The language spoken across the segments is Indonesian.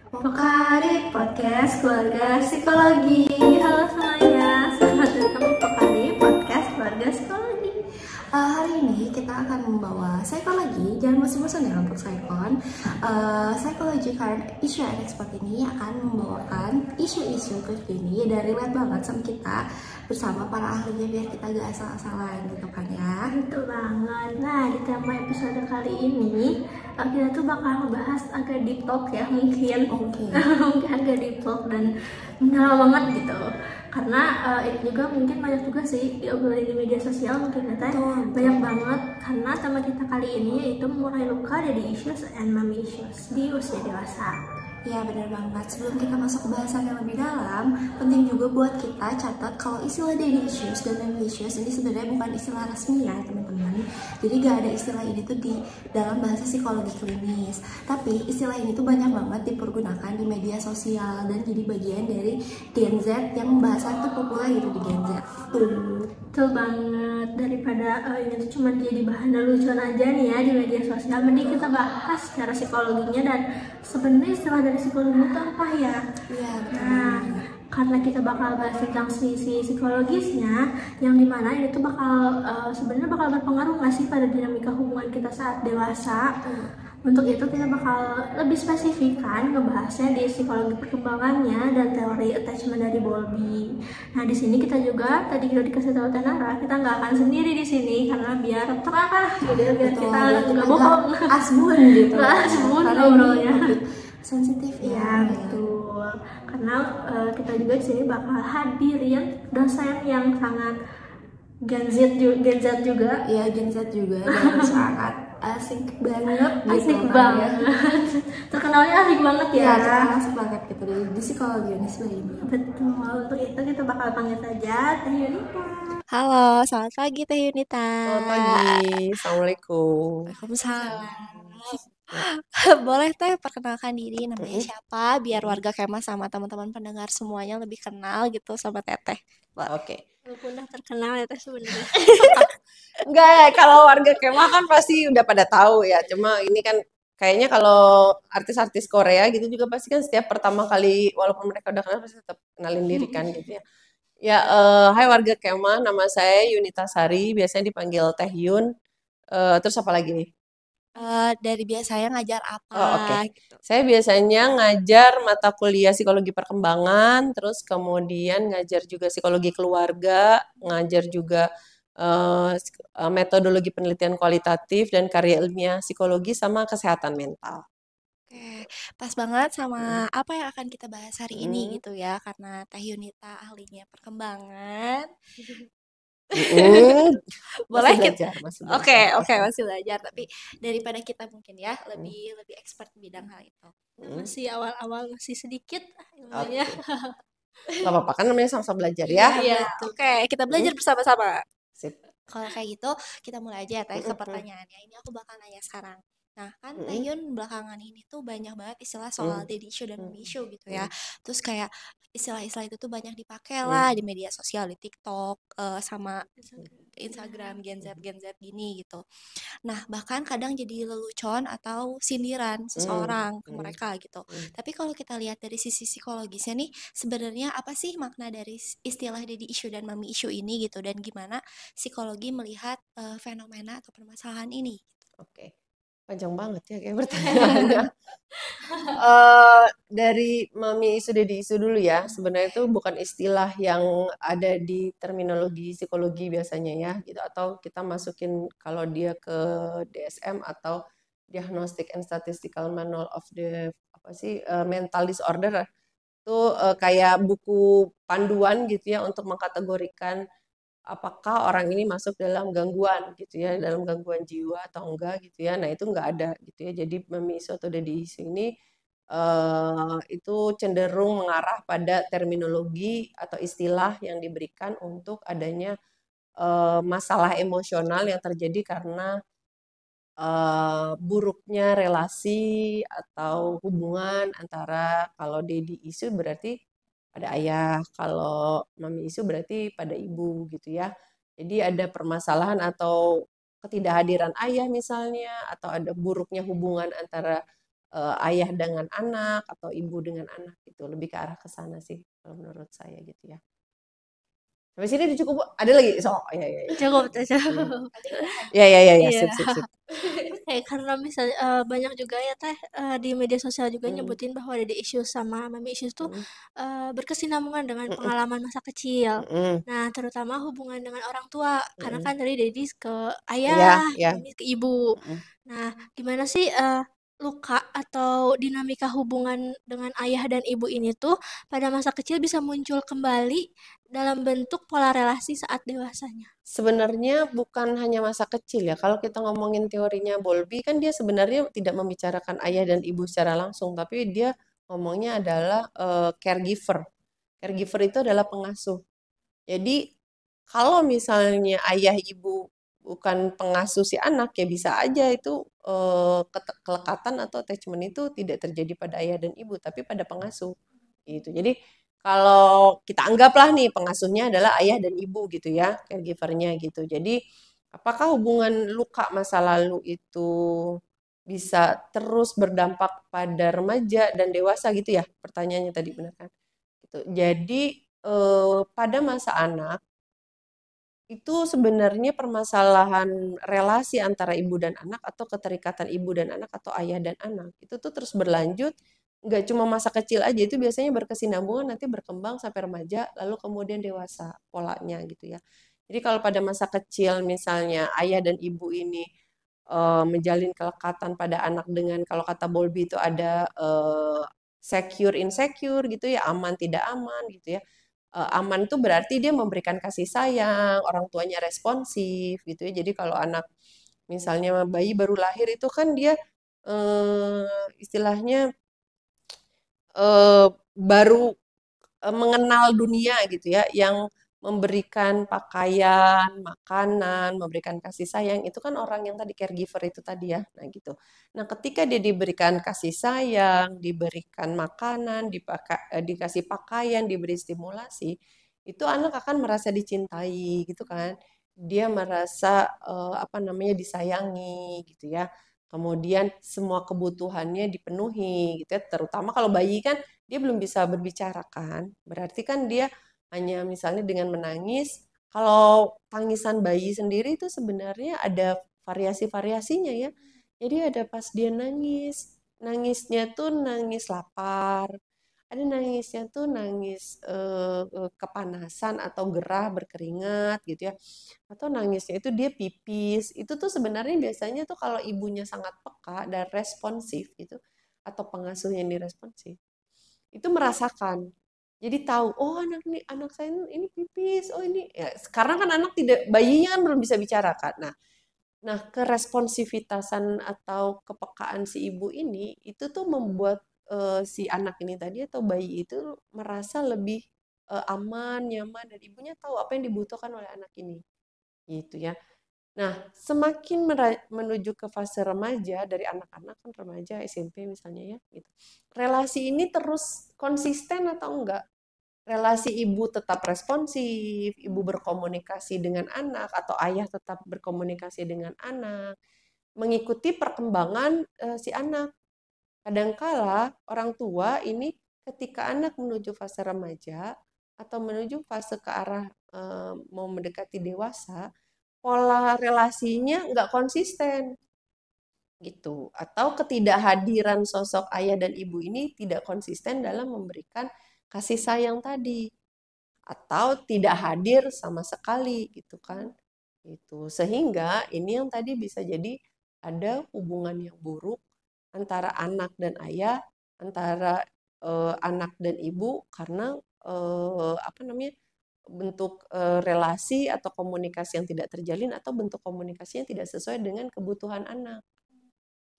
Pokari Podcast Keluarga Psikologi. Halo semuanya, selamat datang di Pokari Podcast Keluarga Psikologi. Hari ini kita akan membawa psikologi, jangan bosan-bosan ya untuk psikon. Psikologi Current Issue and Expert ini akan membawakan isu-isu terkini dan relate banget sama kita bersama para ahlinya biar kita gak asal-asalan gitu kan ya. Betul banget. Nah, di tema episode kali ini kita tuh bakal ngebahas agak deep talk ya mungkin mungkin agak deep talk dan mendalam banget gitu karena ini juga mungkin banyak juga sih diobrolin di media sosial mungkin banyak banget karena tema kita kali ini yaitu mengurai luka daddy issues and mommy issues di usia dewasa. Ya benar banget. Sebelum kita masuk ke bahasan yang lebih dalam, penting juga buat kita catat kalau istilah daddy issues dan mommy issues ini sebenarnya bukan istilah resmi ya teman-teman. Jadi gak ada istilah ini tuh di dalam bahasa psikologi klinis. Tapi istilah ini tuh banyak banget dipergunakan di media sosial dan jadi bagian dari Gen Z yang bahasan tuh populer gitu di Gen Z. Betul banget. Daripada ini tuh cuma jadi bahan lucuan aja nih ya di media sosial, mending kita bahas secara psikologinya dan sebenarnya istilah dari psikologi itu apa ya? Iya, nah, karena kita bakal bahas tentang sisi psikologisnya, yang dimana ini tuh bakal sebenarnya bakal berpengaruh nggak sih pada dinamika hubungan kita saat dewasa. Untuk itu kita bakal lebih spesifik kan ngebahasnya di psikologi perkembangannya dan teori attachment dari Bowlby. Nah di sini kita juga tadi udah dikasih tahu Tenara, kita nggak akan sendiri di sini karena biar terarah, biar kita nggak bohong, asbun gitu, asbun ngobrolnya sensitif ya betul. Karena kita juga di sini bakal hadirin dosen yang sangat Gen Z juga, ya Gen Z juga dan sangat asik banget terkenalnya asik banget ya, asik banget gitu di psikologi ini. Betul, untuk itu kita bakal panggil saja Teh Yunita. Halo, selamat pagi Teh Yunita. Selamat pagi, Assalamualaikum. Waalaikumsalam. Boleh Teh perkenalkan diri, namanya siapa, biar warga Kemah sama teman-teman pendengar semuanya lebih kenal gitu sama Teteh. Oke. Walaupun udah terkenal ya Teh sebenarnya. Enggak ya, kalau warga Kemah kan pasti udah pada tahu ya. Cuma ini kan kayaknya kalau artis-artis Korea gitu juga pasti kan setiap pertama kali walaupun mereka udah kenal pasti tetap kenalin diri kan gitu ya. Ya, hai warga Kemah, nama saya Yunita Sari, biasanya dipanggil Teh Yun. Terus apa lagi nih? Dari biasanya ngajar apa? Oh, oke. Gitu. Saya biasanya ngajar mata kuliah psikologi perkembangan, terus kemudian ngajar juga psikologi keluarga, ngajar juga metodologi penelitian kualitatif dan karya ilmiah psikologi sama kesehatan mental. Oke, pas banget sama apa yang akan kita bahas hari ini gitu ya, karena Teh Yunita ahlinya perkembangan. Boleh kita masih belajar. Oke, masih belajar, tapi daripada kita mungkin ya lebih expert di bidang hal itu. Masih awal-awal masih sedikit ilmunya. Gak apa-apa kan namanya sama-sama belajar ya. Iya, oke, kita belajar bersama-sama. Sip. Kalau kayak gitu, kita mulai aja ya Teh ke pertanyaannya. Ini aku bakal nanya sekarang. Nah, kan Teh Yun belakangan ini tuh banyak banget istilah soal daddy issue dan mommy issue gitu ya. Terus kayak istilah-istilah itu tuh banyak dipakai lah di media sosial, di TikTok, sama Instagram Gen Z gini gitu. Nah, bahkan kadang jadi lelucon atau sindiran seseorang ke mereka gitu. Tapi kalau kita lihat dari sisi psikologisnya nih, sebenarnya apa sih makna dari istilah daddy issue dan mommy issue ini gitu, dan gimana psikologi melihat fenomena atau permasalahan ini? Oke. Panjang banget ya kayak pertanyaannya. Dari mami isu dedi isu dulu ya. Sebenarnya itu bukan istilah yang ada di terminologi psikologi biasanya ya, gitu. Atau kita masukin kalau dia ke DSM atau Diagnostic and Statistical Manual of the mental disorder. Itu kayak buku panduan gitu ya untuk mengkategorikan apakah orang ini masuk dalam gangguan gitu ya, dalam gangguan jiwa atau enggak gitu ya. Nah, itu enggak ada gitu ya. Jadi memisu atau daddy issue ini itu cenderung mengarah pada terminologi atau istilah yang diberikan untuk adanya masalah emosional yang terjadi karena buruknya relasi atau hubungan antara kalau daddy issue berarti pada ayah, kalau mami isu berarti pada ibu gitu ya. Jadi ada permasalahan atau ketidakhadiran ayah misalnya, atau ada buruknya hubungan antara ayah dengan anak atau ibu dengan anak gitu. Lebih ke arah ke sana sih kalau menurut saya gitu ya. Sampai sini udah cukup, Bu? Ada lagi? So, ya, ya, ya. Cukup tuh, Tadi udah kan? Ya, ya, ya, ya, Iya. sip, sip, sip. Kayak karena misalnya banyak juga ya teh di media sosial juga Mm, nyebutin bahwa Daddy Issues sama Mommy Issues tuh mm, berkesinambungan dengan mm, pengalaman masa kecil. mm, Nah, terutama hubungan dengan orang tua, karena mm. kan dari Daddy ke Ya, ayah, ya. Mami ke ibu. Mm. Nah, gimana sih luka atau dinamika hubungan dengan ayah dan ibu ini tuh pada masa kecil bisa muncul kembali dalam bentuk pola relasi saat dewasanya? Sebenarnya bukan hanya masa kecil ya. Kalau kita ngomongin teorinya Bowlby kan dia sebenarnya tidak membicarakan ayah dan ibu secara langsung, tapi dia ngomongnya adalah caregiver. Caregiver itu adalah pengasuh. Jadi kalau misalnya ayah ibu bukan pengasuh si anak ya bisa aja itu kelekatan atau attachment itu tidak terjadi pada ayah dan ibu tapi pada pengasuh gitu. Jadi kalau kita anggaplah nih pengasuhnya adalah ayah dan ibu gitu ya, caregivernya gitu. Jadi apakah hubungan luka masa lalu itu bisa terus berdampak pada remaja dan dewasa gitu ya? Pertanyaannya tadi benar kan? Gitu. Jadi pada masa anak itu sebenarnya permasalahan relasi antara ibu dan anak atau keterikatan ibu dan anak atau ayah dan anak itu tuh terus berlanjut nggak cuma masa kecil aja itu biasanya berkesinambungan nanti berkembang sampai remaja lalu kemudian dewasa polanya gitu ya. Jadi kalau pada masa kecil misalnya ayah dan ibu ini menjalin kelekatan pada anak dengan kalau kata Bowlby itu ada secure insecure gitu ya aman tidak aman gitu ya. Aman itu berarti dia memberikan kasih sayang, orang tuanya responsif gitu ya. Jadi kalau anak misalnya bayi baru lahir itu kan dia istilahnya baru mengenal dunia gitu ya, yang memberikan pakaian, makanan, memberikan kasih sayang itu kan orang yang tadi caregiver itu tadi ya. Nah gitu. Nah, ketika dia diberikan kasih sayang, diberikan makanan, dikasih pakaian, diberi stimulasi, itu anak akan merasa dicintai gitu kan. Dia merasa apa namanya disayangi gitu ya. Kemudian semua kebutuhannya dipenuhi gitu ya. Terutama kalau bayi kan dia belum bisa berbicara kan. Berarti kan dia hanya misalnya dengan menangis. Kalau tangisan bayi sendiri itu sebenarnya ada variasi-variasinya ya. Jadi ada pas dia nangis, nangisnya tuh nangis lapar. Ada nangisnya tuh nangis kepanasan atau gerah berkeringat gitu ya. Atau nangisnya itu dia pipis. Itu tuh sebenarnya biasanya tuh kalau ibunya sangat peka dan responsif gitu atau pengasuhnya yang diresponsif itu merasakan. Jadi tahu, oh anak saya ini pipis, oh ini ya karena kan anak tidak bayinya kan belum bisa bicara kan. Nah, keresponsivitasan atau kepekaan si ibu ini itu tuh membuat si anak ini tadi atau bayi itu merasa lebih aman, nyaman dan ibunya tahu apa yang dibutuhkan oleh anak ini. Gitu ya. Nah, semakin menuju ke fase remaja dari anak-anak kan remaja SMP misalnya ya gitu. Relasi ini terus konsisten atau enggak? Relasi ibu tetap responsif, ibu berkomunikasi dengan anak atau ayah tetap berkomunikasi dengan anak, mengikuti perkembangan si anak. Kadangkala orang tua ini ketika anak menuju fase remaja atau menuju fase ke arah mau mendekati dewasa, pola relasinya nggak konsisten gitu. Atau ketidakhadiran sosok ayah dan ibu ini tidak konsisten dalam memberikan kasih sayang tadi. Atau tidak hadir sama sekali gitu kan. Gitu. Sehingga ini yang tadi bisa jadi ada hubungan yang buruk antara anak dan ayah, antara anak dan ibu karena apa namanya? Bentuk relasi atau komunikasi yang tidak terjalin atau bentuk komunikasi yang tidak sesuai dengan kebutuhan anak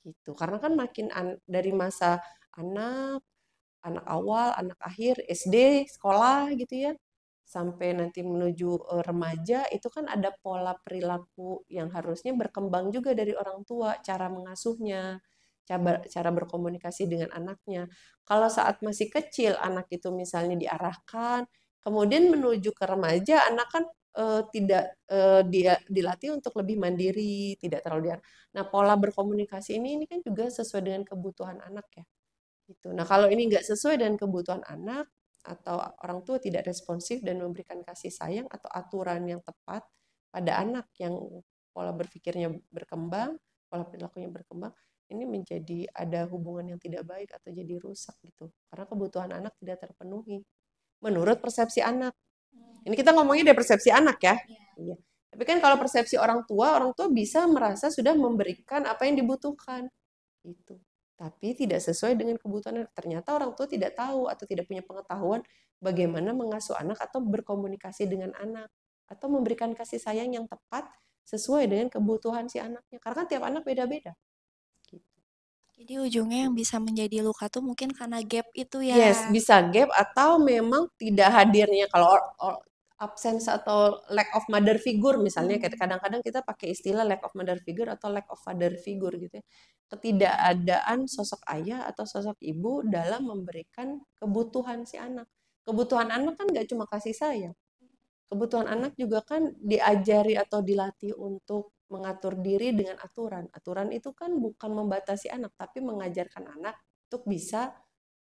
gitu. Karena kan makin dari masa anak, anak awal, anak akhir, SD, sekolah gitu ya, sampai nanti menuju remaja itu kan ada pola perilaku yang harusnya berkembang juga dari orang tua, cara mengasuhnya, cara berkomunikasi dengan anaknya. Kalau saat masih kecil anak itu misalnya diarahkan, kemudian menuju ke remaja, anak kan tidak dia dilatih untuk lebih mandiri, tidak terlalu Nah, pola berkomunikasi ini kan juga sesuai dengan kebutuhan anak ya. Gitu. Nah, kalau ini nggak sesuai dengan kebutuhan anak atau orang tua tidak responsif dan memberikan kasih sayang atau aturan yang tepat pada anak yang pola berpikirnya berkembang, pola perilakunya berkembang, ini menjadi ada hubungan yang tidak baik atau jadi rusak gitu. Karena kebutuhan anak tidak terpenuhi menurut persepsi anak. Ini kita ngomongnya dari persepsi anak ya. Iya. Tapi kan kalau persepsi orang tua bisa merasa sudah memberikan apa yang dibutuhkan. Gitu. Tapi tidak sesuai dengan kebutuhan anak. Ternyata orang tua tidak tahu atau tidak punya pengetahuan bagaimana mengasuh anak atau berkomunikasi dengan anak. Atau memberikan kasih sayang yang tepat sesuai dengan kebutuhan si anaknya. Karena tiap anak beda-beda. Gitu. Jadi ujungnya yang bisa menjadi luka tuh mungkin karena gap itu ya. Yes, bisa gap atau memang tidak hadirnya kalau absence atau lack of mother figure misalnya kadang-kadang kita pakai istilah lack of mother figure atau lack of father figure gitu ya. Ketidakadaan sosok ayah atau sosok ibu dalam memberikan kebutuhan si anak. Kebutuhan anak kan nggak cuma kasih sayang. Kebutuhan anak juga kan diajari atau dilatih untuk mengatur diri dengan aturan. Aturan itu kan bukan membatasi anak, tapi mengajarkan anak untuk bisa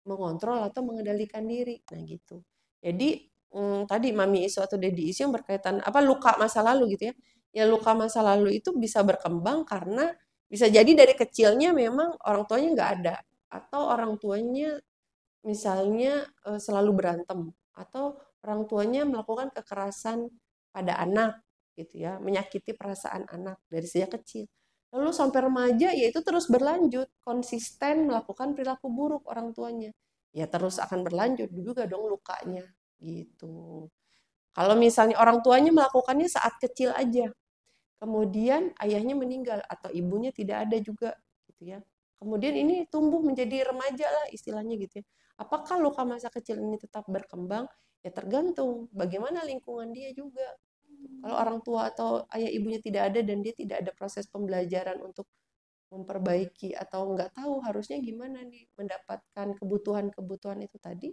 mengontrol atau mengendalikan diri. Nah gitu. Jadi tadi mami isu atau daddy isu yang berkaitan luka masa lalu gitu ya. Ya luka masa lalu itu bisa berkembang karena bisa jadi dari kecilnya memang orang tuanya nggak ada atau orang tuanya misalnya selalu berantem atau orang tuanya melakukan kekerasan pada anak gitu ya, menyakiti perasaan anak dari sejak kecil. Lalu sampai remaja ya itu terus berlanjut, konsisten melakukan perilaku buruk orang tuanya. Ya terus akan berlanjut juga dong lukanya gitu. Kalau misalnya orang tuanya melakukannya saat kecil aja, kemudian ayahnya meninggal atau ibunya tidak ada juga gitu ya. Kemudian ini tumbuh menjadi remaja lah istilahnya gitu ya. Apakah luka masa kecil ini tetap berkembang? Ya tergantung bagaimana lingkungan dia juga. Kalau orang tua atau ayah ibunya tidak ada dan dia tidak ada proses pembelajaran untuk memperbaiki atau nggak tahu harusnya gimana nih mendapatkan kebutuhan-kebutuhan itu tadi,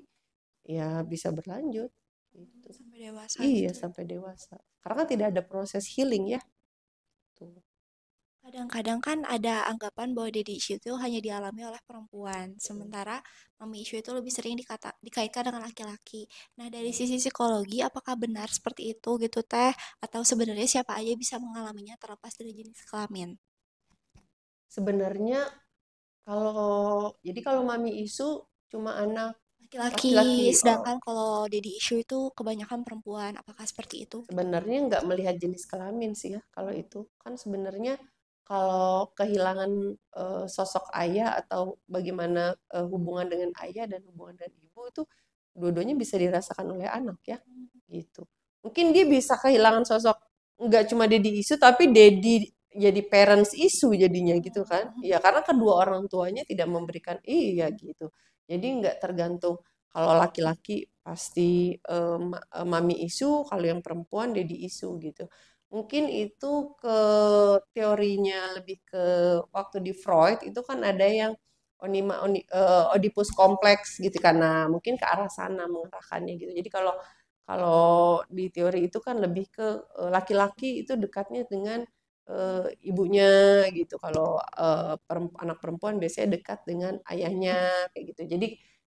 ya bisa berlanjut. Gitu. Sampai dewasa Iya, gitu. sampai dewasa. Karena kan tidak ada proses healing ya. Tuh. Kadang-kadang kan ada anggapan bahwa daddy issue itu hanya dialami oleh perempuan, sementara mommy issue itu lebih sering dikaitkan dengan laki-laki. Nah, dari sisi psikologi, apakah benar seperti itu gitu teh? Atau sebenarnya siapa aja bisa mengalaminya terlepas dari jenis kelamin? Sebenarnya kalau mami isu cuma anak Laki-laki, laki-laki. sedangkan kalau daddy issue itu kebanyakan perempuan. Apakah seperti itu? Sebenarnya nggak melihat jenis kelamin sih ya kalau itu. Kan sebenarnya kalau kehilangan sosok ayah atau bagaimana hubungan dengan ayah dan hubungan dengan ibu itu dua-duanya bisa dirasakan oleh anak ya gitu. Mungkin dia bisa kehilangan sosok nggak cuma daddy isu tapi daddy jadi parents isu jadinya gitu kan. Ya karena kedua orang tuanya tidak memberikan iya gitu. Jadi nggak tergantung kalau laki-laki pasti mami isu, kalau yang perempuan daddy isu gitu. Mungkin itu ke teorinya lebih ke waktu di Freud itu kan ada yang Oedipus kompleks gitu karena mungkin ke arah sana mengarahkannya gitu. Jadi kalau kalau di teori itu kan lebih ke laki-laki itu dekatnya dengan ibunya gitu. Kalau anak perempuan biasanya dekat dengan ayahnya kayak gitu.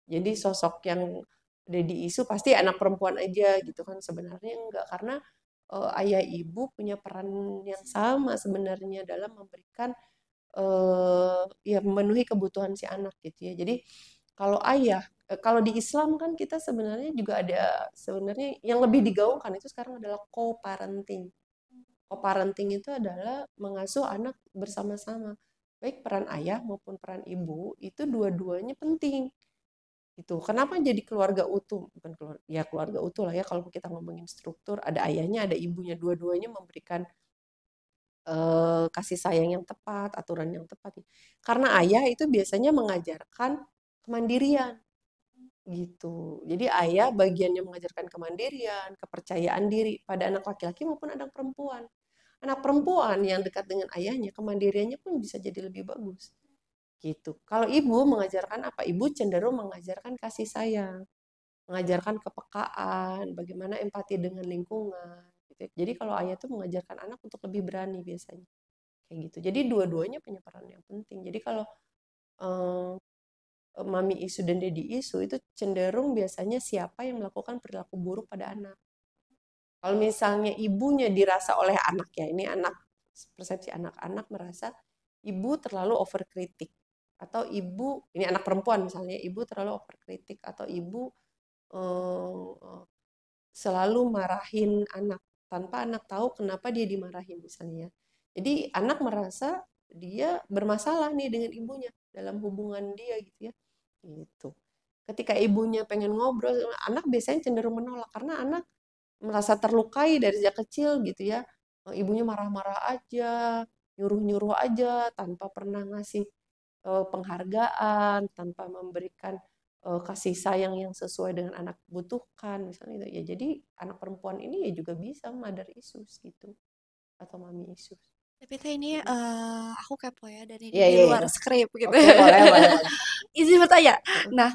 Jadi sosok yang daddy isu pasti anak perempuan aja gitu kan sebenarnya enggak karena ayah ibu punya peran yang sama sebenarnya dalam memberikan ya memenuhi kebutuhan si anak gitu ya. Jadi kalau ayah kalau di Islam kan kita sebenarnya juga ada sebenarnya yang lebih digaungkan itu sekarang adalah co-parenting. Co-parenting itu adalah mengasuh anak bersama-sama. Baik peran ayah maupun peran ibu itu dua-duanya penting. Itu kenapa jadi keluarga utuh bukan keluarga utuh lah ya kalau kita ngomongin struktur ada ayahnya ada ibunya dua-duanya memberikan kasih sayang yang tepat aturan yang tepat karena ayah itu biasanya mengajarkan kemandirian gitu jadi ayah bagiannya mengajarkan kemandirian kepercayaan diri pada anak laki-laki maupun anak perempuan yang dekat dengan ayahnya kemandiriannya pun bisa jadi lebih bagus gitu. Kalau ibu mengajarkan apa? Ibu cenderung mengajarkan kasih sayang, mengajarkan kepekaan, bagaimana empati dengan lingkungan, gitu ya. Jadi kalau ayah tuh mengajarkan anak untuk lebih berani biasanya kayak gitu. Jadi dua-duanya punya peran yang penting. Jadi kalau eh, mami isu dan daddy isu itu cenderung biasanya siapa yang melakukan perilaku buruk pada anak. Kalau misalnya ibunya dirasa oleh anak ya, ini anak, persepsi anak-anak merasa ibu terlalu overkritik atau ibu, ini anak perempuan misalnya, ibu terlalu overkritik atau ibu eh, selalu marahin anak tanpa anak tahu kenapa dia dimarahin misalnya. Jadi anak merasa dia bermasalah nih dengan ibunya dalam hubungan dia gitu ya. Gitu. Ketika ibunya pengen ngobrol, anak biasanya cenderung menolak karena anak merasa terlukai dari sejak kecil gitu ya. Ibunya marah-marah aja, nyuruh-nyuruh aja tanpa pernah ngasih penghargaan, tanpa memberikan kasih sayang yang sesuai dengan anak butuhkan misalnya itu. Ya jadi anak perempuan ini ya juga bisa mother issues gitu atau mami issues. Tapi teh ini aku kepo ya, dan ini Iya, di iya, luar iya. skrip gitu. Oke, boleh, boleh, boleh. Izin bertanya. Heeh. Nah,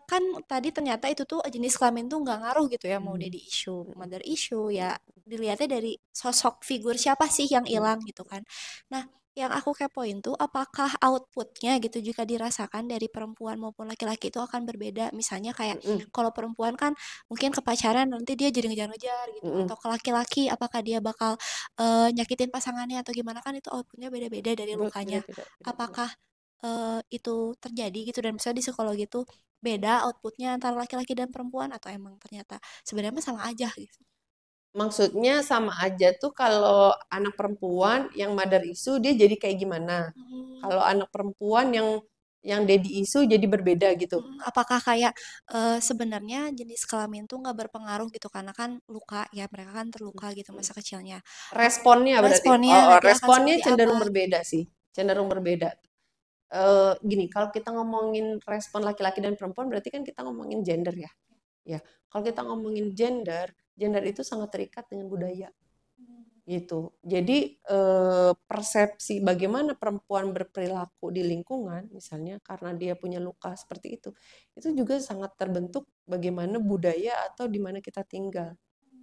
kan tadi ternyata itu tuh jenis kelamin tuh nggak ngaruh gitu ya, mau Hmm. daddy issue, mother issue ya, dilihatnya dari sosok figur siapa sih yang hilang gitu kan. Nah, yang aku kepoin tuh apakah outputnya gitu jika dirasakan dari perempuan maupun laki-laki itu akan berbeda. Misalnya kayak Mm-mm. kalau perempuan kan mungkin ke pacaran nanti dia jadi ngejar-ngejar gitu, Mm-mm. atau ke laki-laki apakah dia bakal nyakitin pasangannya atau gimana, kan itu outputnya beda-beda dari lukanya. Beda-beda, beda-beda. Apakah itu terjadi gitu, dan misalnya di psikologi itu beda outputnya antara laki-laki dan perempuan, atau emang ternyata sebenarnya mah sama aja gitu? Maksudnya sama aja tuh kalau anak perempuan yang mother isu dia jadi kayak gimana? Hmm, Kalau anak perempuan yang daddy isu jadi berbeda gitu. apakah kayak sebenarnya jenis kelamin tuh nggak berpengaruh gitu, karena kan luka ya, mereka kan terluka gitu masa kecilnya. Ap- Responnya berarti, Responnya nanti akan responnya seperti apa? cenderung berbeda sih, cenderung berbeda. Gini, kalau kita ngomongin respon laki-laki dan perempuan berarti kan kita ngomongin gender ya. Ya, kalau kita ngomongin gender, gender itu sangat terikat dengan budaya gitu. Jadi persepsi bagaimana perempuan berperilaku di lingkungan, misalnya karena dia punya luka seperti itu juga sangat terbentuk bagaimana budaya atau di mana kita tinggal,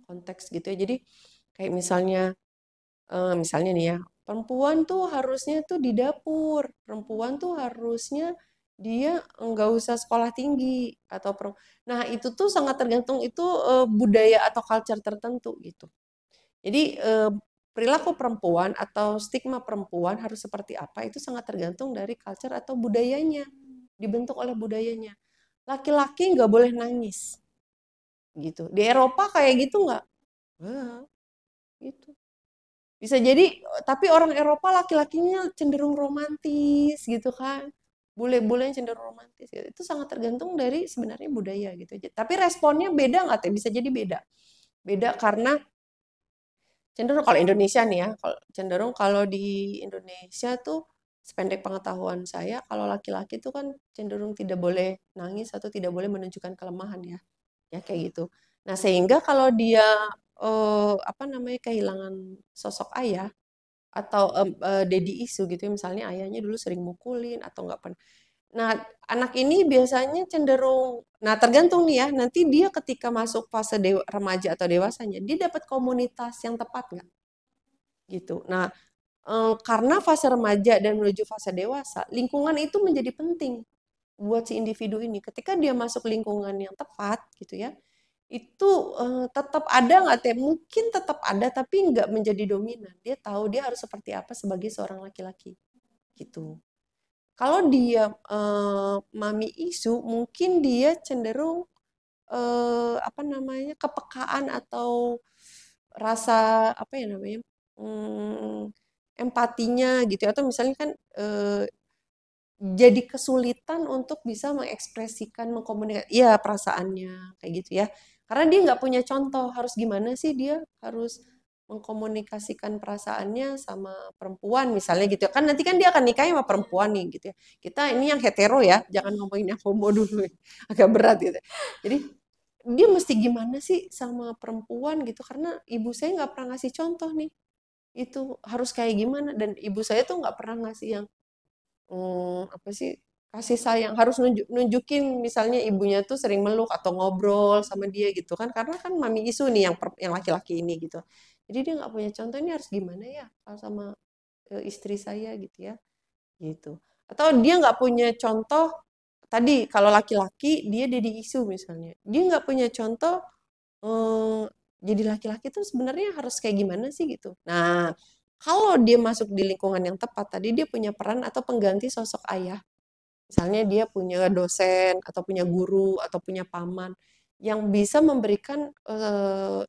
konteks gitu ya. Jadi kayak misalnya nih ya, perempuan tuh harusnya tuh di dapur, perempuan tuh harusnya dia nggak usah sekolah tinggi atau nah itu tuh sangat tergantung itu budaya atau culture tertentu gitu. Jadi perilaku perempuan atau stigma perempuan harus seperti apa itu sangat tergantung dari culture atau budayanya, dibentuk oleh budayanya. Laki-laki nggak boleh nangis, gitu. Di Eropa kayak gitu nggak? Wah, gitu. Bisa jadi, tapi orang Eropa laki-lakinya cenderung romantis gitu kan. Bule-bule yang cenderung romantis gitu. Itu sangat tergantung dari sebenarnya budaya gitu. Tapi responnya beda nggak teh? Bisa jadi beda. Beda karena cenderung kalau Indonesia nih ya, cenderung kalau di Indonesia tuh sependek pengetahuan saya, kalau laki-laki tuh kan cenderung tidak boleh nangis atau tidak boleh menunjukkan kelemahan ya, ya kayak gitu. Nah sehingga kalau dia apa namanya kehilangan sosok ayah atau daddy issue gitu ya, misalnya ayahnya dulu sering mukulin atau nggak pernah. Nah, anak ini biasanya cenderung, nah tergantung nih ya, nanti dia ketika masuk fase remaja atau dewasanya, dia dapat komunitas yang tepat nggak? Gitu. Nah, karena fase remaja dan menuju fase dewasa, lingkungan itu menjadi penting buat si individu ini. Ketika dia masuk lingkungan yang tepat, gitu ya, itu tetap ada nggak teh? Mungkin tetap ada, tapi nggak menjadi dominan. Dia tahu dia harus seperti apa sebagai seorang laki-laki, gitu. Kalau dia mami isu, mungkin dia cenderung apa namanya kepekaan atau rasa apa ya namanya empatinya gitu ya. Atau misalnya kan jadi kesulitan untuk bisa mengekspresikan mengkomunikasikan ya perasaannya kayak gitu ya, karena dia nggak punya contoh harus gimana sih dia harus mengkomunikasikan perasaannya sama perempuan misalnya gitu ya. Kan nanti kan dia akan nikah sama perempuan nih gitu ya, kita ini yang hetero ya, jangan ngomongin yang homo dulu agak berat gitu. Jadi dia mesti gimana sih sama perempuan gitu, karena ibu saya nggak pernah ngasih contoh nih itu harus kayak gimana, dan ibu saya tuh nggak pernah ngasih yang apa sih kasih sayang, harus nunjukin misalnya ibunya tuh sering meluk atau ngobrol sama dia gitu kan, karena kan mami isu nih yang laki-laki ini gitu. Jadi dia nggak punya contoh, ini harus gimana ya kalau sama istri saya gitu ya, gitu. Atau dia nggak punya contoh, tadi kalau laki-laki dia daddy isu misalnya, dia nggak punya contoh eh, jadi laki-laki tuh sebenarnya harus kayak gimana sih gitu. Nah, kalau dia masuk di lingkungan yang tepat, tadi dia punya peran atau pengganti sosok ayah. Misalnya dia punya dosen atau punya guru atau punya paman yang bisa memberikan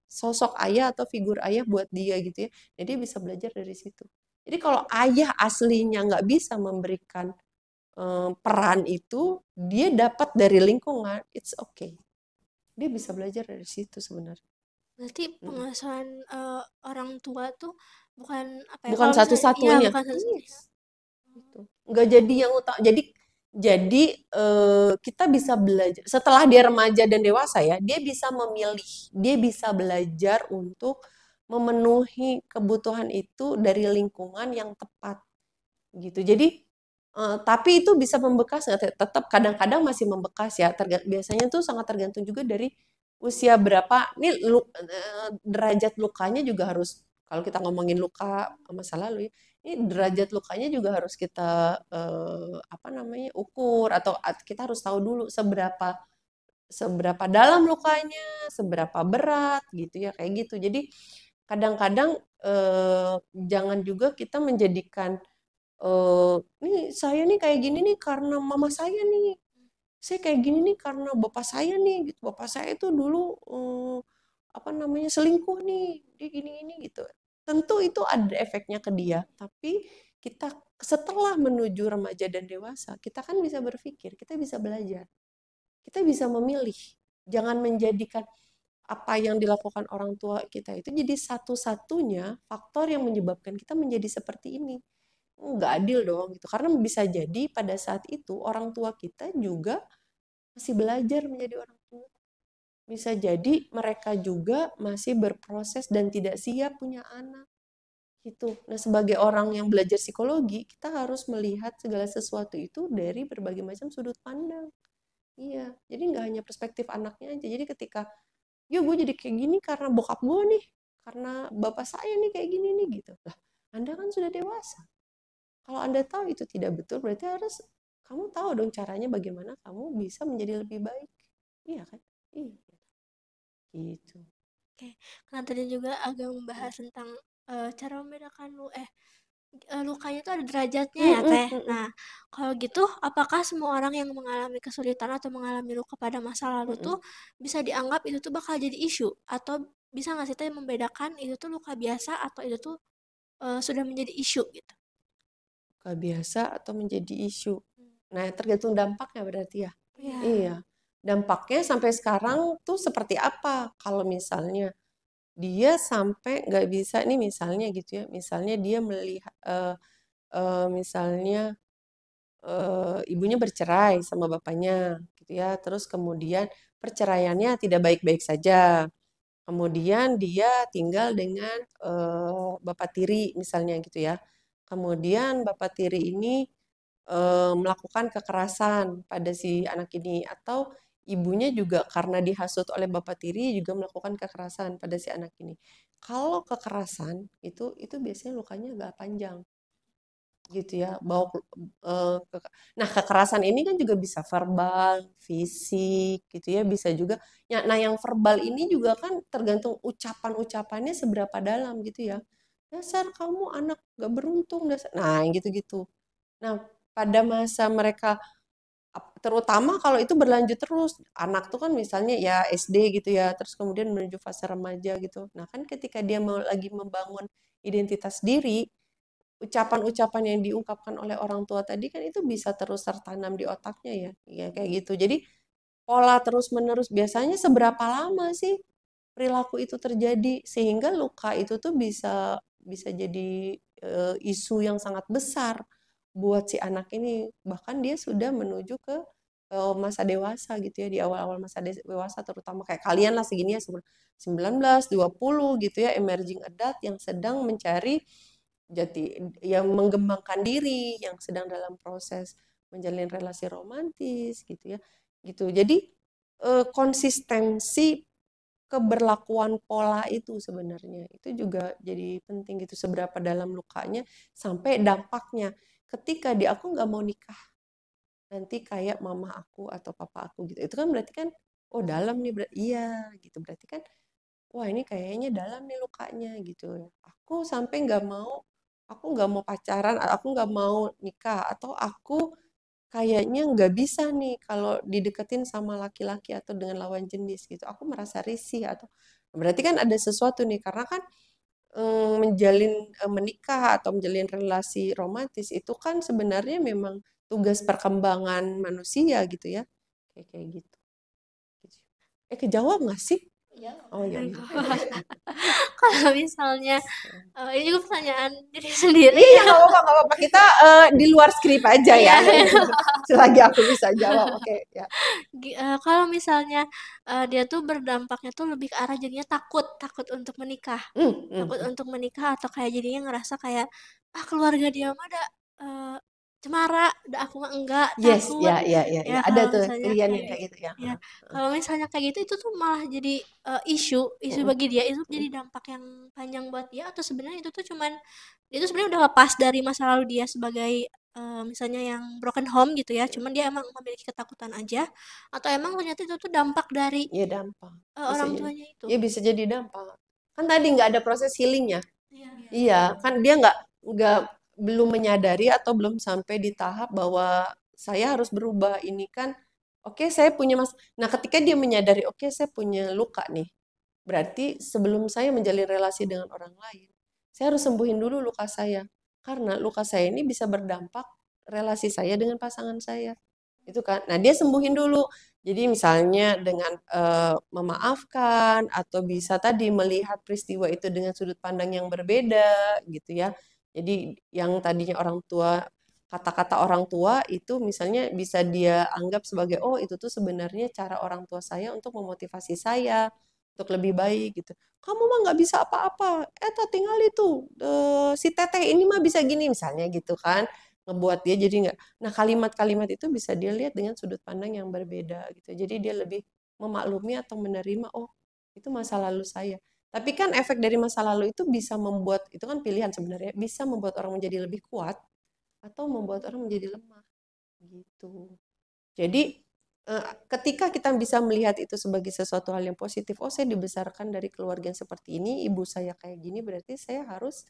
sosok ayah atau figur ayah buat dia gitu ya. Jadi dia bisa belajar dari situ. Jadi kalau ayah aslinya nggak bisa memberikan peran itu, dia dapat dari lingkungan, it's okay. Dia bisa belajar dari situ sebenarnya. Berarti Mm. pengasuhan orang tua tuh bukan apa ya? Bukan Kalau misalnya iya satu-satunya. bukan satu-satunya. Yes. Gitu. Nggak jadi yang utama. Jadi kita bisa belajar setelah dia remaja dan dewasa ya, dia bisa memilih, dia bisa belajar untuk memenuhi kebutuhan itu dari lingkungan yang tepat gitu. Jadi tapi itu bisa membekas nggak? Tetap kadang-kadang masih membekas ya. Biasanya tuh sangat tergantung juga dari usia berapa. Ini derajat lukanya juga harus, kalau kita ngomongin luka masa lalu ya, ini derajat lukanya juga harus kita apa namanya ukur, atau kita harus tahu dulu seberapa seberapa dalam lukanya, seberapa berat gitu ya kayak gitu. Jadi kadang-kadang jangan juga kita menjadikan nih saya nih kayak gini nih karena mama saya nih. Saya kayak gini nih karena bapak saya nih gitu. Bapak saya itu dulu apa namanya selingkuh nih. Dia gini-gini gitu. Tentu itu ada efeknya ke dia, tapi kita setelah menuju remaja dan dewasa, kita kan bisa berpikir, kita bisa belajar. Kita bisa memilih. Jangan menjadikan apa yang dilakukan orang tua kita itu jadi satu-satunya faktor yang menyebabkan kita menjadi seperti ini. Nggak adil dong gitu. Karena bisa jadi pada saat itu orang tua kita juga masih belajar menjadi orang tua. Bisa jadi mereka juga masih berproses dan tidak siap punya anak. Gitu. Nah, sebagai orang yang belajar psikologi, kita harus melihat segala sesuatu itu dari berbagai macam sudut pandang. Iya, jadi nggak hanya perspektif anaknya aja. Jadi ketika, ya gue jadi kayak gini karena bokap gue nih, karena bapak saya nih kayak gini nih gitu. Lah, Anda kan sudah dewasa. Kalau Anda tahu itu tidak betul, berarti harus kamu tahu dong caranya bagaimana kamu bisa menjadi lebih baik. Iya kan? Iya. Gitu. Oke, karena tadi juga agak membahas tentang cara membedakan lukanya itu ada derajatnya ya Mm-mm, Teh. mm-mm, Nah, kalau gitu apakah semua orang yang mengalami kesulitan atau mengalami luka pada masa lalu mm-mm. tuh bisa dianggap itu tuh bakal jadi isu atau bisa nggak sih Teh membedakan itu tuh luka biasa atau itu tuh sudah menjadi isu gitu? Luka biasa atau menjadi isu. Nah, tergantung dampaknya berarti ya. Iya. Iya. Dampaknya sampai sekarang tuh seperti apa? Kalau misalnya dia sampai nggak bisa nih misalnya gitu ya, misalnya dia melihat misalnya ibunya bercerai sama bapaknya gitu ya, terus kemudian perceraiannya tidak baik-baik saja. Kemudian dia tinggal dengan bapak tiri misalnya gitu ya. Kemudian bapak tiri ini melakukan kekerasan pada si anak ini, atau ibunya juga karena dihasut oleh bapak tiri juga melakukan kekerasan pada si anak ini. Kalau kekerasan itu biasanya lukanya agak panjang gitu ya. Nah, kekerasan ini kan juga bisa verbal, fisik gitu ya, bisa juga. Ya, nah, yang verbal ini juga kan tergantung ucapan-ucapannya seberapa dalam gitu ya. Dasar kamu anak gak beruntung, dasar. Nah, yang gitu-gitu. Nah, pada masa mereka terutama kalau itu berlanjut terus, anak tuh kan misalnya ya SD gitu ya, terus kemudian menuju fase remaja gitu. Nah, kan ketika dia mau lagi membangun identitas diri, ucapan-ucapan yang diungkapkan oleh orang tua tadi kan itu bisa terus tertanam di otaknya ya, ya kayak gitu. Jadi pola terus-menerus, biasanya seberapa lama sih perilaku itu terjadi sehingga luka itu tuh bisa bisa jadi isu yang sangat besar buat si anak ini. Bahkan dia sudah menuju ke masa dewasa gitu ya, di awal-awal masa dewasa, terutama kayak kalian lah segini ya, 19, 20 gitu ya, emerging adult yang sedang mencari jati, yang mengembangkan diri, yang sedang dalam proses menjalin relasi romantis gitu ya. Gitu. Jadi konsistensi keberlakuan pola itu sebenarnya itu juga jadi penting gitu, seberapa dalam lukanya sampai dampaknya ketika aku nggak mau nikah nanti kayak mama aku atau papa aku gitu, itu kan berarti kan oh dalam nih, iya gitu, berarti kan wah ini kayaknya dalam nih lukanya gitu ya. Aku nggak mau pacaran, aku nggak mau nikah, atau aku kayaknya nggak bisa nih kalau dideketin sama laki-laki atau dengan lawan jenis gitu. Aku merasa risih atau berarti kan ada sesuatu nih, karena kan menikah atau menjalin relasi romantis itu kan sebenarnya memang tugas perkembangan manusia gitu ya. Kayak gitu. Kejawab nggak sih? Iya, Oh ya. kalau misalnya ini juga pertanyaan diri sendiri. Iya, nggak apa-apa, nggak apa-apa. Kita di luar skrip aja ya. Selagi aku bisa jawab, oke ya. Kalau misalnya dia tuh berdampaknya tuh lebih ke arah jadinya takut untuk menikah, takut untuk menikah atau kayak jadinya ngerasa kayak keluarga dia mah ada cemara, udah aku mah enggak, Yes, takut. ya. Ada Kalau tuh misalnya klien yang kayak kayak gitu ya. ya, kalau misalnya kayak gitu itu tuh malah jadi isu bagi dia, itu jadi dampak yang panjang buat dia, atau sebenarnya itu tuh cuman dia tuh sebenarnya udah lepas dari masa lalu dia sebagai misalnya yang broken home gitu ya, cuman dia emang memiliki ketakutan aja, atau emang ternyata itu tuh dampak dari Iya, dampak. Bisa orang jadi. tuanya itu. Iya, bisa jadi dampak. Kan tadi nggak ada proses healingnya. Iya. Iya, kan dia nggak belum menyadari atau belum sampai di tahap bahwa saya harus berubah. Ini kan, oke, saya punya Nah, ketika dia menyadari, oke, saya punya luka nih. Berarti sebelum saya menjalin relasi dengan orang lain, saya harus sembuhin dulu luka saya. Karena luka saya ini bisa berdampak relasi saya dengan pasangan saya. Itu kan. Nah, dia sembuhin dulu. Jadi misalnya dengan memaafkan atau bisa tadi melihat peristiwa itu dengan sudut pandang yang berbeda gitu ya. Jadi yang tadinya kata-kata orang tua itu misalnya bisa dia anggap sebagai, oh itu tuh sebenarnya cara orang tua saya untuk memotivasi saya untuk lebih baik gitu. Kamu mah nggak bisa apa-apa. Tinggal itu si teteh ini mah bisa gini misalnya gitu kan. Ngebuat dia jadi nggak. Nah, kalimat-kalimat itu bisa dia lihat dengan sudut pandang yang berbeda gitu. Jadi dia lebih memaklumi atau menerima, oh itu masa lalu saya. Tapi kan efek dari masa lalu itu bisa membuat, itu kan pilihan sebenarnya, bisa membuat orang menjadi lebih kuat atau membuat orang menjadi lemah gitu. Jadi ketika kita bisa melihat itu sebagai sesuatu hal yang positif, oh saya dibesarkan dari keluarga yang seperti ini, ibu saya kayak gini, berarti saya harus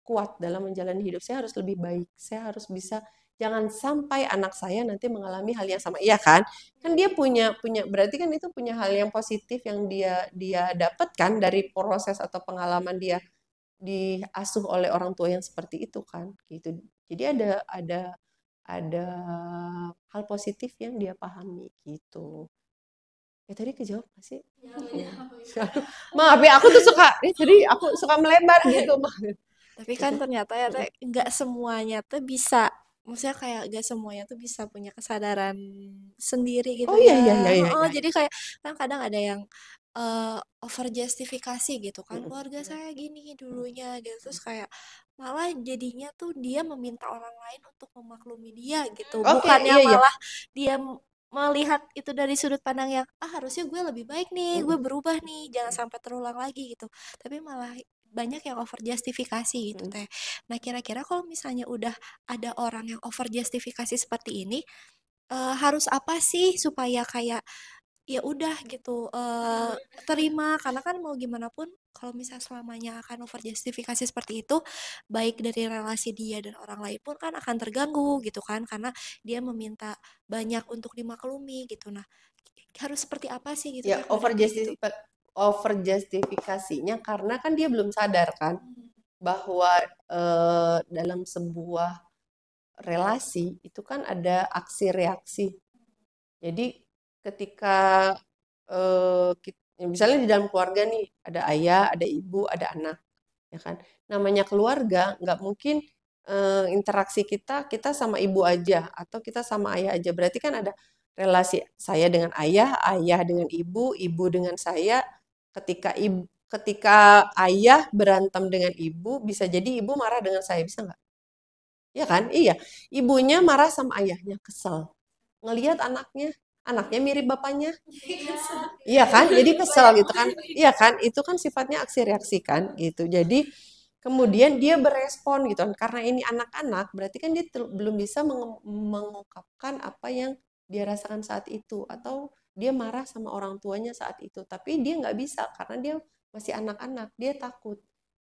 kuat dalam menjalani hidup, saya harus lebih baik, saya harus bisa, jangan sampai anak saya nanti mengalami hal yang sama, iya kan? Kan dia punya berarti kan itu punya hal yang positif yang dia dapatkan dari proses atau pengalaman dia diasuh oleh orang tua yang seperti itu kan, gitu. Jadi ada hal positif yang dia pahami gitu. Tadi kejawab nggak sih? Maaf ya, aku tuh suka, jadi aku suka melebar gitu. Tapi kan ternyata ya teh nggak semuanya tuh bisa, maksudnya kayak nggak semuanya tuh bisa punya kesadaran sendiri gitu Oh iya, ya. iya. Jadi kayak kan kadang ada yang over justifikasi gitu kan, keluarga saya gini dulunya gitu, terus kayak malah jadinya tuh dia meminta orang lain untuk memaklumi dia gitu, Oke, bukannya iya. malah dia melihat itu dari sudut pandang yang harusnya gue lebih baik nih, gue berubah nih, jangan sampai terulang lagi gitu, tapi malah banyak yang over justifikasi gitu teh. Nah, kira-kira kalau misalnya udah ada orang yang over justifikasi seperti ini, harus apa sih supaya kayak ya udah gitu, terima, karena kan mau gimana pun kalau misalnya selamanya akan over justifikasi seperti itu, baik dari relasi dia dan orang lain pun kan akan terganggu gitu kan, karena dia meminta banyak untuk dimaklumi gitu. Nah, harus seperti apa sih gitu Ya, teh kalau udah kayak gitu? over justifikasinya karena kan dia belum sadar kan bahwa dalam sebuah relasi itu kan ada aksi reaksi. Jadi ketika misalnya di dalam keluarga nih ada ayah, ada ibu, ada anak, ya kan. Namanya keluarga nggak mungkin interaksi kita sama ibu aja atau kita sama ayah aja. Berarti kan ada relasi saya dengan ayah, ayah dengan ibu dengan saya. Ketika ayah berantem dengan ibu, bisa jadi ibu marah dengan saya, bisa nggak? Ya kan? Iya. Ibunya marah sama ayahnya, kesel. Ngelihat anaknya mirip bapaknya. Iya kan? Jadi kesel gitu kan. Iya kan? Itu kan sifatnya aksi reaksi kan gitu. Jadi kemudian dia berespon gitu kan. Karena ini anak-anak, berarti kan dia belum bisa mengungkapkan apa yang dia rasakan saat itu atau dia marah sama orang tuanya saat itu. Tapi dia nggak bisa karena dia masih anak-anak, dia takut.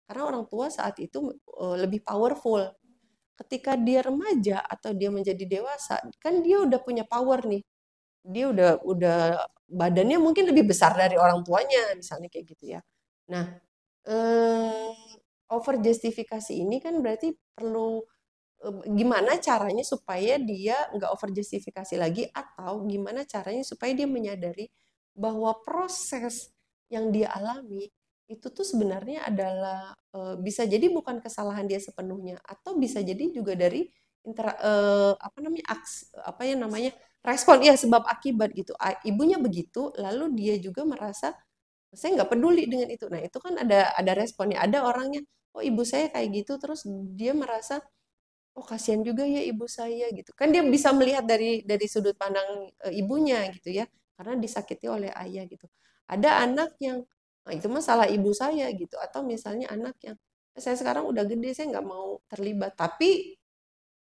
Karena orang tua saat itu lebih powerful. Ketika dia remaja atau dia menjadi dewasa, kan dia udah punya power nih. Dia udah badannya mungkin lebih besar dari orang tuanya, misalnya kayak gitu ya. Nah, over justifikasi ini kan berarti perlu gimana caranya supaya dia nggak over justifikasi lagi atau gimana caranya supaya dia menyadari bahwa proses yang dia alami itu tuh sebenarnya adalah bisa jadi bukan kesalahan dia sepenuhnya atau bisa jadi juga dari apa namanya apa yang namanya respon ya sebab akibat gitu. Ibunya begitu lalu dia juga merasa saya nggak peduli dengan itu. Nah itu kan ada responnya, ada orangnya oh ibu saya kayak gitu terus dia merasa oh kasihan juga ya ibu saya gitu kan dia bisa melihat dari sudut pandang ibunya gitu ya karena disakiti oleh ayah gitu. Ada anak yang nah itu masalah ibu saya gitu atau misalnya anak yang saya sekarang udah gede saya nggak mau terlibat tapi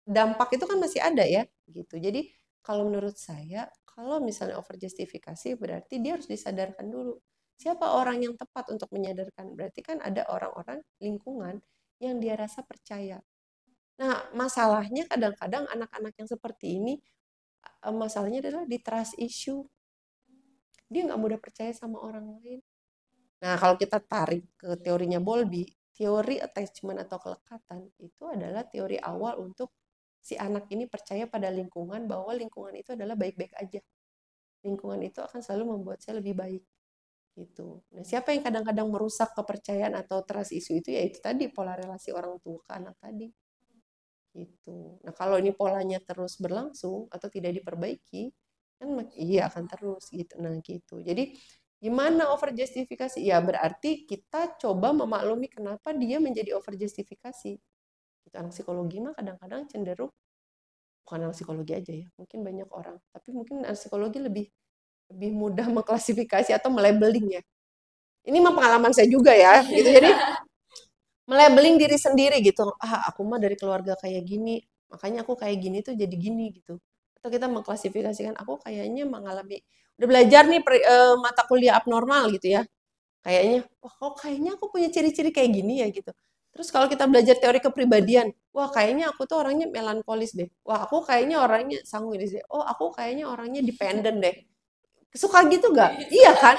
dampak itu kan masih ada ya gitu. Jadi kalau menurut saya kalau misalnya over justifikasi berarti dia harus disadarkan dulu siapa orang yang tepat untuk menyadarkan berarti kan ada orang-orang lingkungan yang dia rasa percaya. Nah, masalahnya kadang-kadang anak-anak yang seperti ini, masalahnya adalah di trust issue. Dia nggak mudah percaya sama orang lain. Nah, kalau kita tarik ke teorinya Bowlby, teori attachment atau kelekatan itu adalah teori awal untuk si anak ini percaya pada lingkungan bahwa lingkungan itu adalah baik-baik aja. Lingkungan itu akan selalu membuat saya lebih baik. Gitu. Nah, siapa yang kadang-kadang merusak kepercayaan atau trust issue itu ya itu tadi pola relasi orang tua ke anak tadi. Gitu. Nah, kalau ini polanya terus berlangsung atau tidak diperbaiki, kan iya akan terus gitu. Nah, gitu. Jadi gimana over justifikasi? Ya berarti kita coba memaklumi kenapa dia menjadi over justifikasi. Gitu. Anak psikologi mah kadang-kadang cenderung bukan anak psikologi aja ya, mungkin banyak orang, tapi mungkin anak psikologi lebih mudah mengklasifikasi atau melabeling ya. Ini mah pengalaman saya juga ya, gitu. Jadi melabeling diri sendiri gitu. Ah, aku mah dari keluarga kayak gini, makanya aku kayak gini tuh jadi gini gitu. Atau kita mengklasifikasikan aku kayaknya mengalami udah belajar nih mata kuliah abnormal gitu ya. Kayaknya, wah kok kayaknya aku punya ciri-ciri kayak gini ya gitu. Terus kalau kita belajar teori kepribadian, wah kayaknya aku tuh orangnya melankolis deh. Wah aku kayaknya orangnya sanguinis deh. Oh aku kayaknya orangnya dependent deh. Suka gitu gak? Iya kan?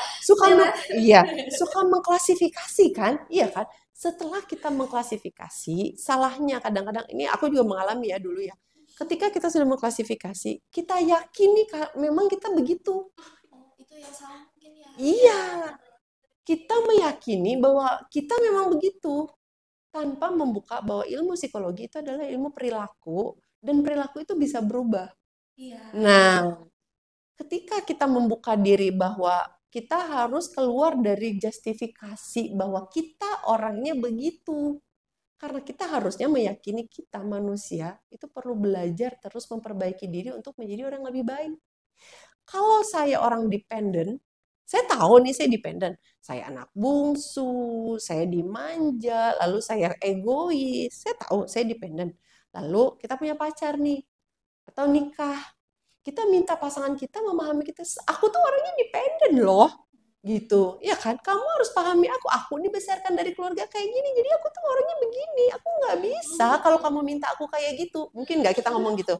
Iya, suka mengklasifikasi kan? Iya kan? Setelah kita mengklasifikasi, salahnya kadang-kadang ini aku juga mengalami ya dulu ya. Ketika kita sudah mengklasifikasi, kita yakini memang kita begitu. Itu yang salah mungkin ya. Iya, kita meyakini bahwa kita memang begitu tanpa membuka bahwa ilmu psikologi itu adalah ilmu perilaku dan perilaku itu bisa berubah. Iya. Nah, ketika kita membuka diri bahwa kita harus keluar dari justifikasi bahwa kita orangnya begitu. Karena kita harusnya meyakini kita manusia itu perlu belajar terus memperbaiki diri untuk menjadi orang lebih baik. Kalau saya orang dependent, saya tahu nih saya dependent. Saya anak bungsu, saya dimanja, lalu saya egois. Saya tahu saya dependent. Lalu kita punya pacar nih, atau nikah. Kita minta pasangan kita memahami kita, aku tuh orangnya independen loh, gitu. Ya kan, kamu harus pahami aku dibesarkan dari keluarga kayak gini, jadi aku tuh orangnya begini, aku nggak bisa kalau kamu minta aku kayak gitu. Mungkin nggak kita ngomong gitu?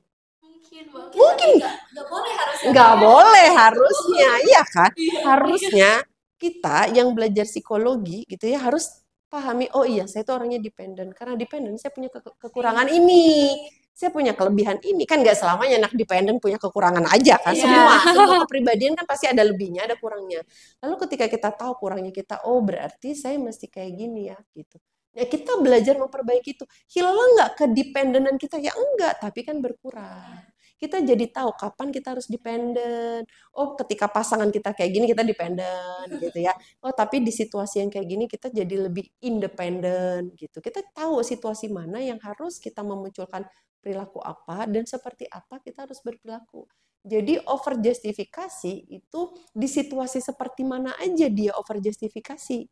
Mungkin nggak boleh harusnya. nggak boleh harusnya, iya kan? Harusnya kita yang belajar psikologi gitu ya harus pahami, oh iya saya tuh orangnya dependent, karena dependent saya punya kekurangan ini. Saya punya kelebihan ini kan nggak selamanya anak dependent punya kekurangan aja kan semua kepribadian kan pasti ada lebihnya ada kurangnya lalu ketika kita tahu kurangnya kita oh berarti saya mesti kayak gini ya gitu ya kita belajar memperbaiki itu hilang nggak kedependenan kita ya enggak tapi kan berkurang kita jadi tahu kapan kita harus dependent oh ketika pasangan kita kayak gini kita dependent gitu ya oh tapi di situasi yang kayak gini kita jadi lebih independen gitu kita tahu situasi mana yang harus kita memunculkan perilaku apa dan seperti apa kita harus berperilaku. Jadi over justifikasi itu di situasi seperti mana aja dia over justifikasi.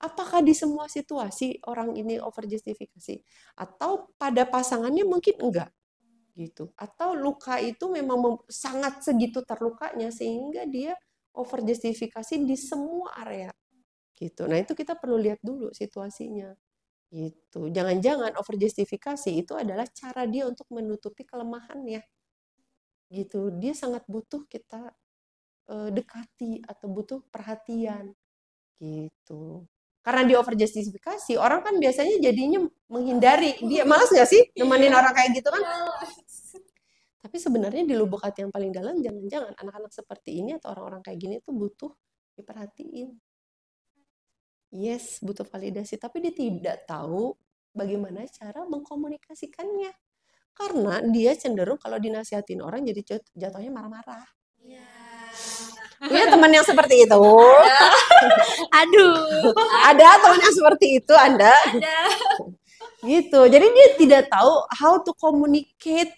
Apakah di semua situasi orang ini over justifikasi? Atau pada pasangannya mungkin enggak gitu. Atau luka itu memang sangat segitu terlukanya sehingga dia over justifikasi di semua area gitu. Nah, itu kita perlu lihat dulu situasinya gitu. Jangan-jangan over justifikasi itu adalah cara dia untuk menutupi kelemahannya gitu. Dia sangat butuh kita dekati atau butuh perhatian gitu. Karena dia over justifikasi, orang kan biasanya jadinya menghindari. Dia malas nggak sih nemenin orang kayak gitu kan? Tapi sebenarnya di lubuk hati yang paling dalam, jangan-jangan anak-anak seperti ini atau orang-orang kayak gini tuh butuh diperhatiin. Yes, butuh validasi, tapi dia tidak tahu bagaimana cara mengkomunikasikannya. Karena dia cenderung kalau dinasihatin orang jadi jatuhnya marah-marah. Punya teman yang seperti itu? Aduh. Ada teman yang seperti itu Anda? Ada. Gitu. Jadi dia tidak tahu how to communicate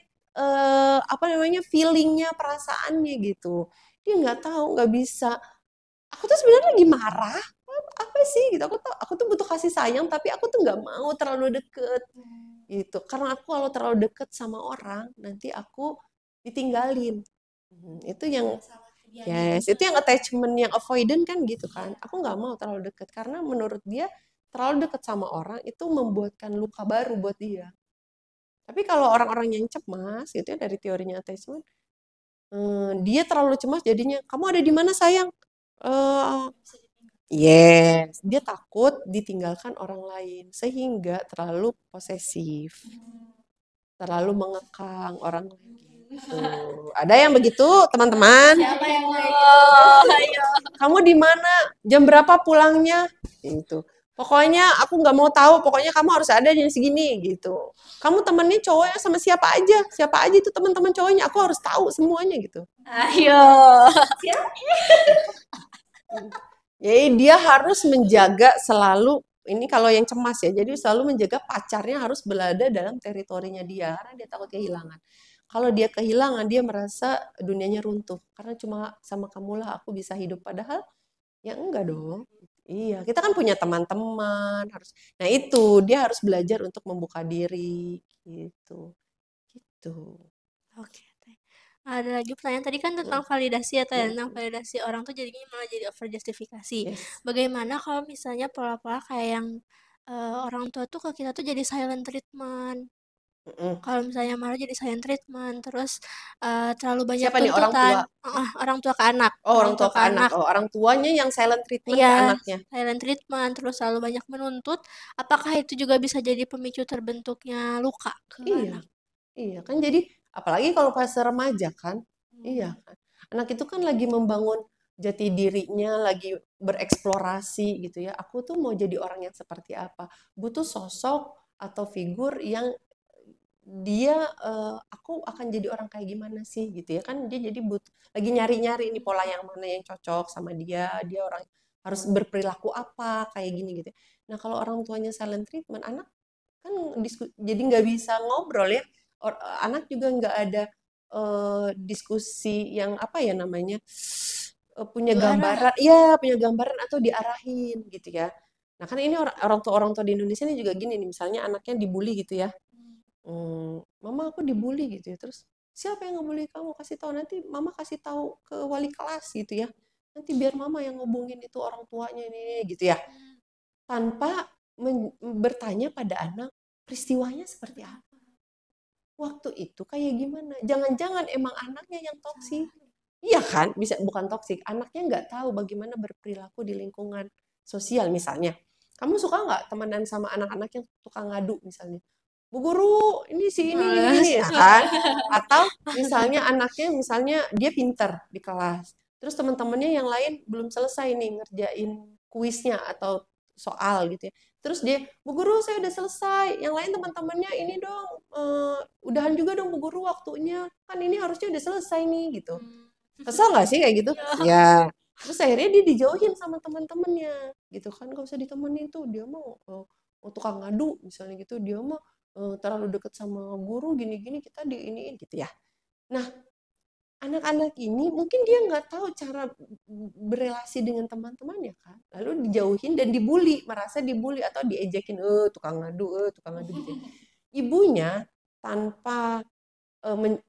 feelingnya, perasaannya gitu. Dia nggak tahu, nggak bisa. Aku tuh sebenarnya lagi marah. Apa sih gitu? Aku tuh butuh kasih sayang, tapi aku tuh nggak mau terlalu deket gitu. Karena aku kalau terlalu deket sama orang, nanti aku ditinggalin. Itu yang itu yang attachment, yang avoidant kan gitu kan. Aku nggak mau terlalu deket karena menurut dia terlalu deket sama orang itu membuatkan luka baru buat dia. Tapi kalau orang-orang yang cemas gitu ya dari teorinya attachment, dia terlalu cemas jadinya kamu ada di mana sayang? Yes, dia takut ditinggalkan orang lain sehingga terlalu posesif, terlalu mengekang orang lain. Ada yang begitu, teman-teman? Siapa yang Kamu di mana? Jam berapa pulangnya? Gitu. Pokoknya aku nggak mau tahu. Pokoknya kamu harus ada jam segini gitu. Kamu temennya cowoknya sama siapa aja? Siapa aja itu teman-teman cowoknya? Aku harus tahu semuanya gitu. Ayo. Jadi dia harus menjaga selalu. Ini kalau yang cemas ya. Jadi selalu menjaga pacarnya harus berada dalam teritorinya dia karena dia takut kehilangan. Kalau dia kehilangan, dia merasa dunianya runtuh. Karena cuma sama kamulah aku bisa hidup. Padahal, ya enggak dong. Iya, kita kan punya teman-teman. Nah itu, dia harus belajar untuk membuka diri. Gitu. Oke. Ada lagi pertanyaan tadi kan tentang validasi ya, tentang validasi orang tuh jadinya malah jadi over justifikasi. Yes. Bagaimana kalau misalnya pola-pola kayak yang orang tua tuh ke kita tuh jadi silent treatment. Kalau misalnya marah jadi silent treatment, terus terlalu banyak Siapa nih orang tuntutan. tua? Orang tua ke anak. Oh, orang tua ke anak. Oh, orang tuanya yang silent treatment ke Iya, anaknya. silent treatment, terus terlalu banyak menuntut. Apakah itu juga bisa jadi pemicu terbentuknya luka ke anak? Iya kan jadi apalagi kalau pas remaja kan, iya kan. Anak itu kan lagi membangun jati dirinya, lagi bereksplorasi gitu ya. Aku tuh mau jadi orang yang seperti apa? Butuh sosok atau figur yang dia aku akan jadi orang kayak gimana sih gitu ya kan dia jadi lagi nyari-nyari ini pola yang mana yang cocok sama dia orang harus berperilaku apa kayak gini gitu. Nah kalau orang tuanya silent treatment anak kan jadi nggak bisa ngobrol ya. Anak juga nggak ada diskusi yang apa ya namanya punya gambaran, iya punya gambaran atau diarahin gitu ya. Nah kan ini orang tua di Indonesia ini juga gini nih, misalnya anaknya dibully gitu ya. Mama aku dibully gitu ya, terus siapa yang ngebully kamu? Kasih tahu nanti mama kasih tahu ke wali kelas gitu ya. Nanti biar mama yang ngubungin itu orang tuanya ini gitu ya. Tanpa bertanya pada anak peristiwanya seperti apa. Waktu itu kayak gimana? Jangan-jangan emang anaknya yang toksik. Iya kan? Bisa bukan toksik. Anaknya nggak tahu bagaimana berperilaku di lingkungan sosial misalnya. Kamu suka nggak temenan sama anak-anak yang tukang ngadu misalnya? Bu guru, ini si ini ya kan? Atau misalnya anaknya misalnya dia pinter di kelas. Terus teman-temannya yang lain belum selesai nih ngerjain kuisnya atau soal gitu ya. Terus dia, Bu guru saya udah selesai. Yang lain teman-temannya ini dong, udahan juga dong Bu guru waktunya. Kan ini harusnya udah selesai nih gitu. Kesel nggak sih kayak gitu? Ya. Terus akhirnya dia dijauhin sama teman-temannya gitu kan. Gak usah ditemenin tuh, dia mau tukang ngadu misalnya gitu. Dia mau terlalu dekat sama guru gini-gini kita diiniin gitu ya. Nah, anak-anak ini mungkin dia nggak tahu cara berelasi dengan teman-temannya kan, lalu dijauhin dan dibully, merasa dibully atau diejekin, tukang ngadu gitu ya. Ibunya tanpa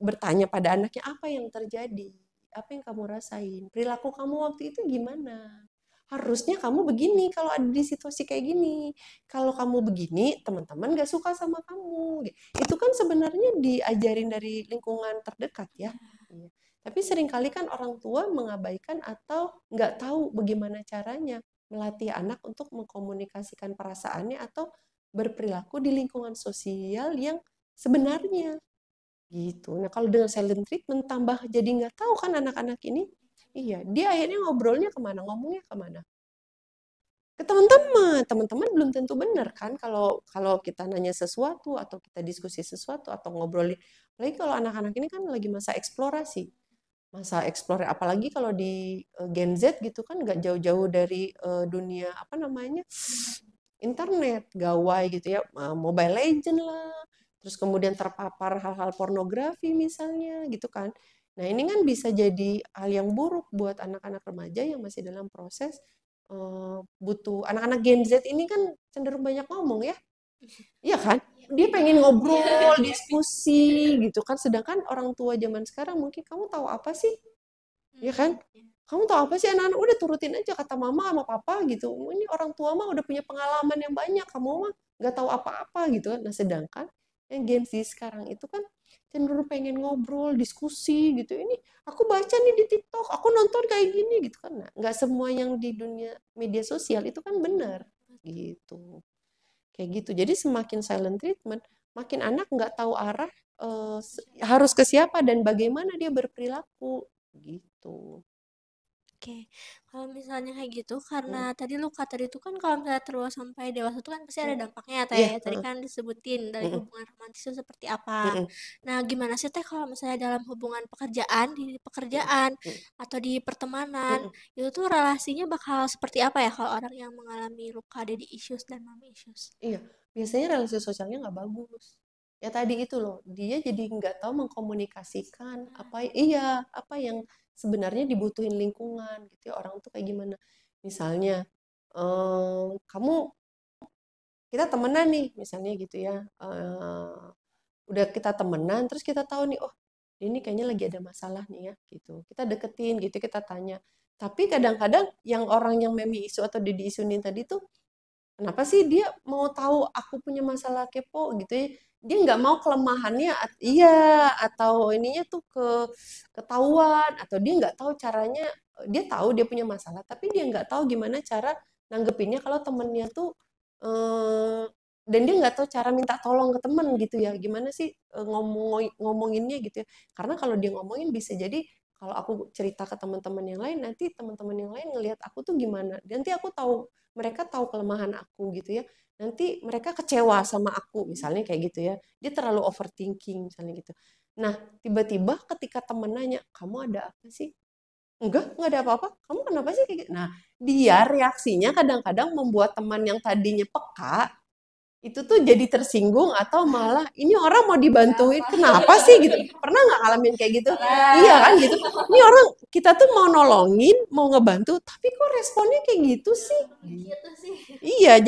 bertanya pada anaknya apa yang terjadi, apa yang kamu rasain, perilaku kamu waktu itu gimana? Harusnya kamu begini kalau ada di situasi kayak gini. Kalau kamu begini, teman-teman gak suka sama kamu. Itu kan sebenarnya diajarin dari lingkungan terdekat ya. Iya. Tapi seringkali kan orang tua mengabaikan atau nggak tahu bagaimana caranya melatih anak untuk mengkomunikasikan perasaannya atau berperilaku di lingkungan sosial yang sebenarnya gitu. Nah kalau dengan silent treatment tambah jadi nggak tahu kan anak-anak ini, iya dia akhirnya ngobrolnya kemana, ngomongnya kemana? Ke teman-teman, teman-teman belum tentu benar kan kalau kalau kita nanya sesuatu atau kita diskusi sesuatu atau ngobrolin, apalagi kalau anak-anak ini kan lagi masa eksplorasi, masa eksplorasi apalagi kalau di Gen Z gitu kan nggak jauh-jauh dari dunia apa namanya internet, gawai gitu ya, Mobile Legend lah, terus kemudian terpapar hal-hal pornografi misalnya gitu kan. Nah ini kan bisa jadi hal yang buruk buat anak-anak remaja yang masih dalam proses butuh anak-anak Gen Z ini kan cenderung banyak ngomong ya, iya kan? Dia pengen ngobrol, diskusi gitu kan. Sedangkan orang tua zaman sekarang mungkin kamu tahu apa sih? Ya kan? Kamu tahu apa sih anak-anak udah turutin aja kata mama sama papa gitu. Ini orang tua mah udah punya pengalaman yang banyak, kamu mah nggak tahu apa-apa gitu kan. Nah sedangkan yang Gen Z sekarang itu kan cenderung pengen ngobrol, diskusi gitu. Ini aku baca nih di TikTok, aku nonton kayak gini gitu kan. Nah, nggak semua yang di dunia media sosial itu kan benar gitu. Kayak gitu. Jadi semakin silent treatment, makin anak nggak tahu arah harus ke siapa dan bagaimana dia berperilaku gitu. Oke, kalau misalnya kayak gitu, karena Mm, tadi lu kata itu kan kalau misalnya terus sampai dewasa itu kan pasti ada mm. dampaknya ya, Teh. Iya, Tadi kan disebutin dari mm, hubungan romantis itu seperti apa. mm, Nah, gimana sih Teh kalau misalnya dalam hubungan pekerjaan, di mm, pekerjaan mm, atau di pertemanan, mm. itu tuh relasinya bakal seperti apa ya kalau orang yang mengalami luka daddy issues dan mommy issues? Iya, biasanya relasi sosialnya nggak bagus. Ya tadi itu loh, dia jadi nggak tahu mengkomunikasikan apa yang sebenarnya dibutuhin lingkungan gitu ya, orang tuh kayak gimana. Misalnya, kamu kita temenan nih misalnya gitu ya, udah kita temenan terus kita tahu nih, oh ini kayaknya lagi ada masalah nih ya gitu, kita deketin gitu, kita tanya, tapi kadang-kadang yang orang yang memi isu atau didi isunin tadi tuh kenapa sih dia mau tahu aku punya masalah kepo gitu ya, dia nggak mau kelemahannya iya atau ininya tuh ketahuan atau dia nggak tahu caranya, dia tahu dia punya masalah tapi dia nggak tahu gimana cara nanggepinnya kalau temennya tuh eh, dan dia nggak tahu cara minta tolong ke temen gitu ya, gimana sih ngomonginnya gitu ya, karena kalau dia ngomongin bisa jadi kalau aku cerita ke teman-teman yang lain nanti teman-teman yang lain ngelihat aku tuh gimana, nanti aku tahu mereka tahu kelemahan aku gitu ya, nanti mereka kecewa sama aku misalnya kayak gitu ya, dia terlalu overthinking misalnya gitu. Nah tiba-tiba ketika temen nanya kamu ada apa sih, enggak ada apa-apa, kamu kenapa sih kayak gitu, nah dia reaksinya kadang-kadang membuat teman yang tadinya peka itu tuh jadi tersinggung atau malah ini orang mau dibantuin kenapa sih gitu, pernah nggak ngalamin kayak gitu, iya kan gitu, ini orang kita tuh mau nolongin mau ngebantu tapi kok responnya kayak gitu sih. Gitu sih. Iya,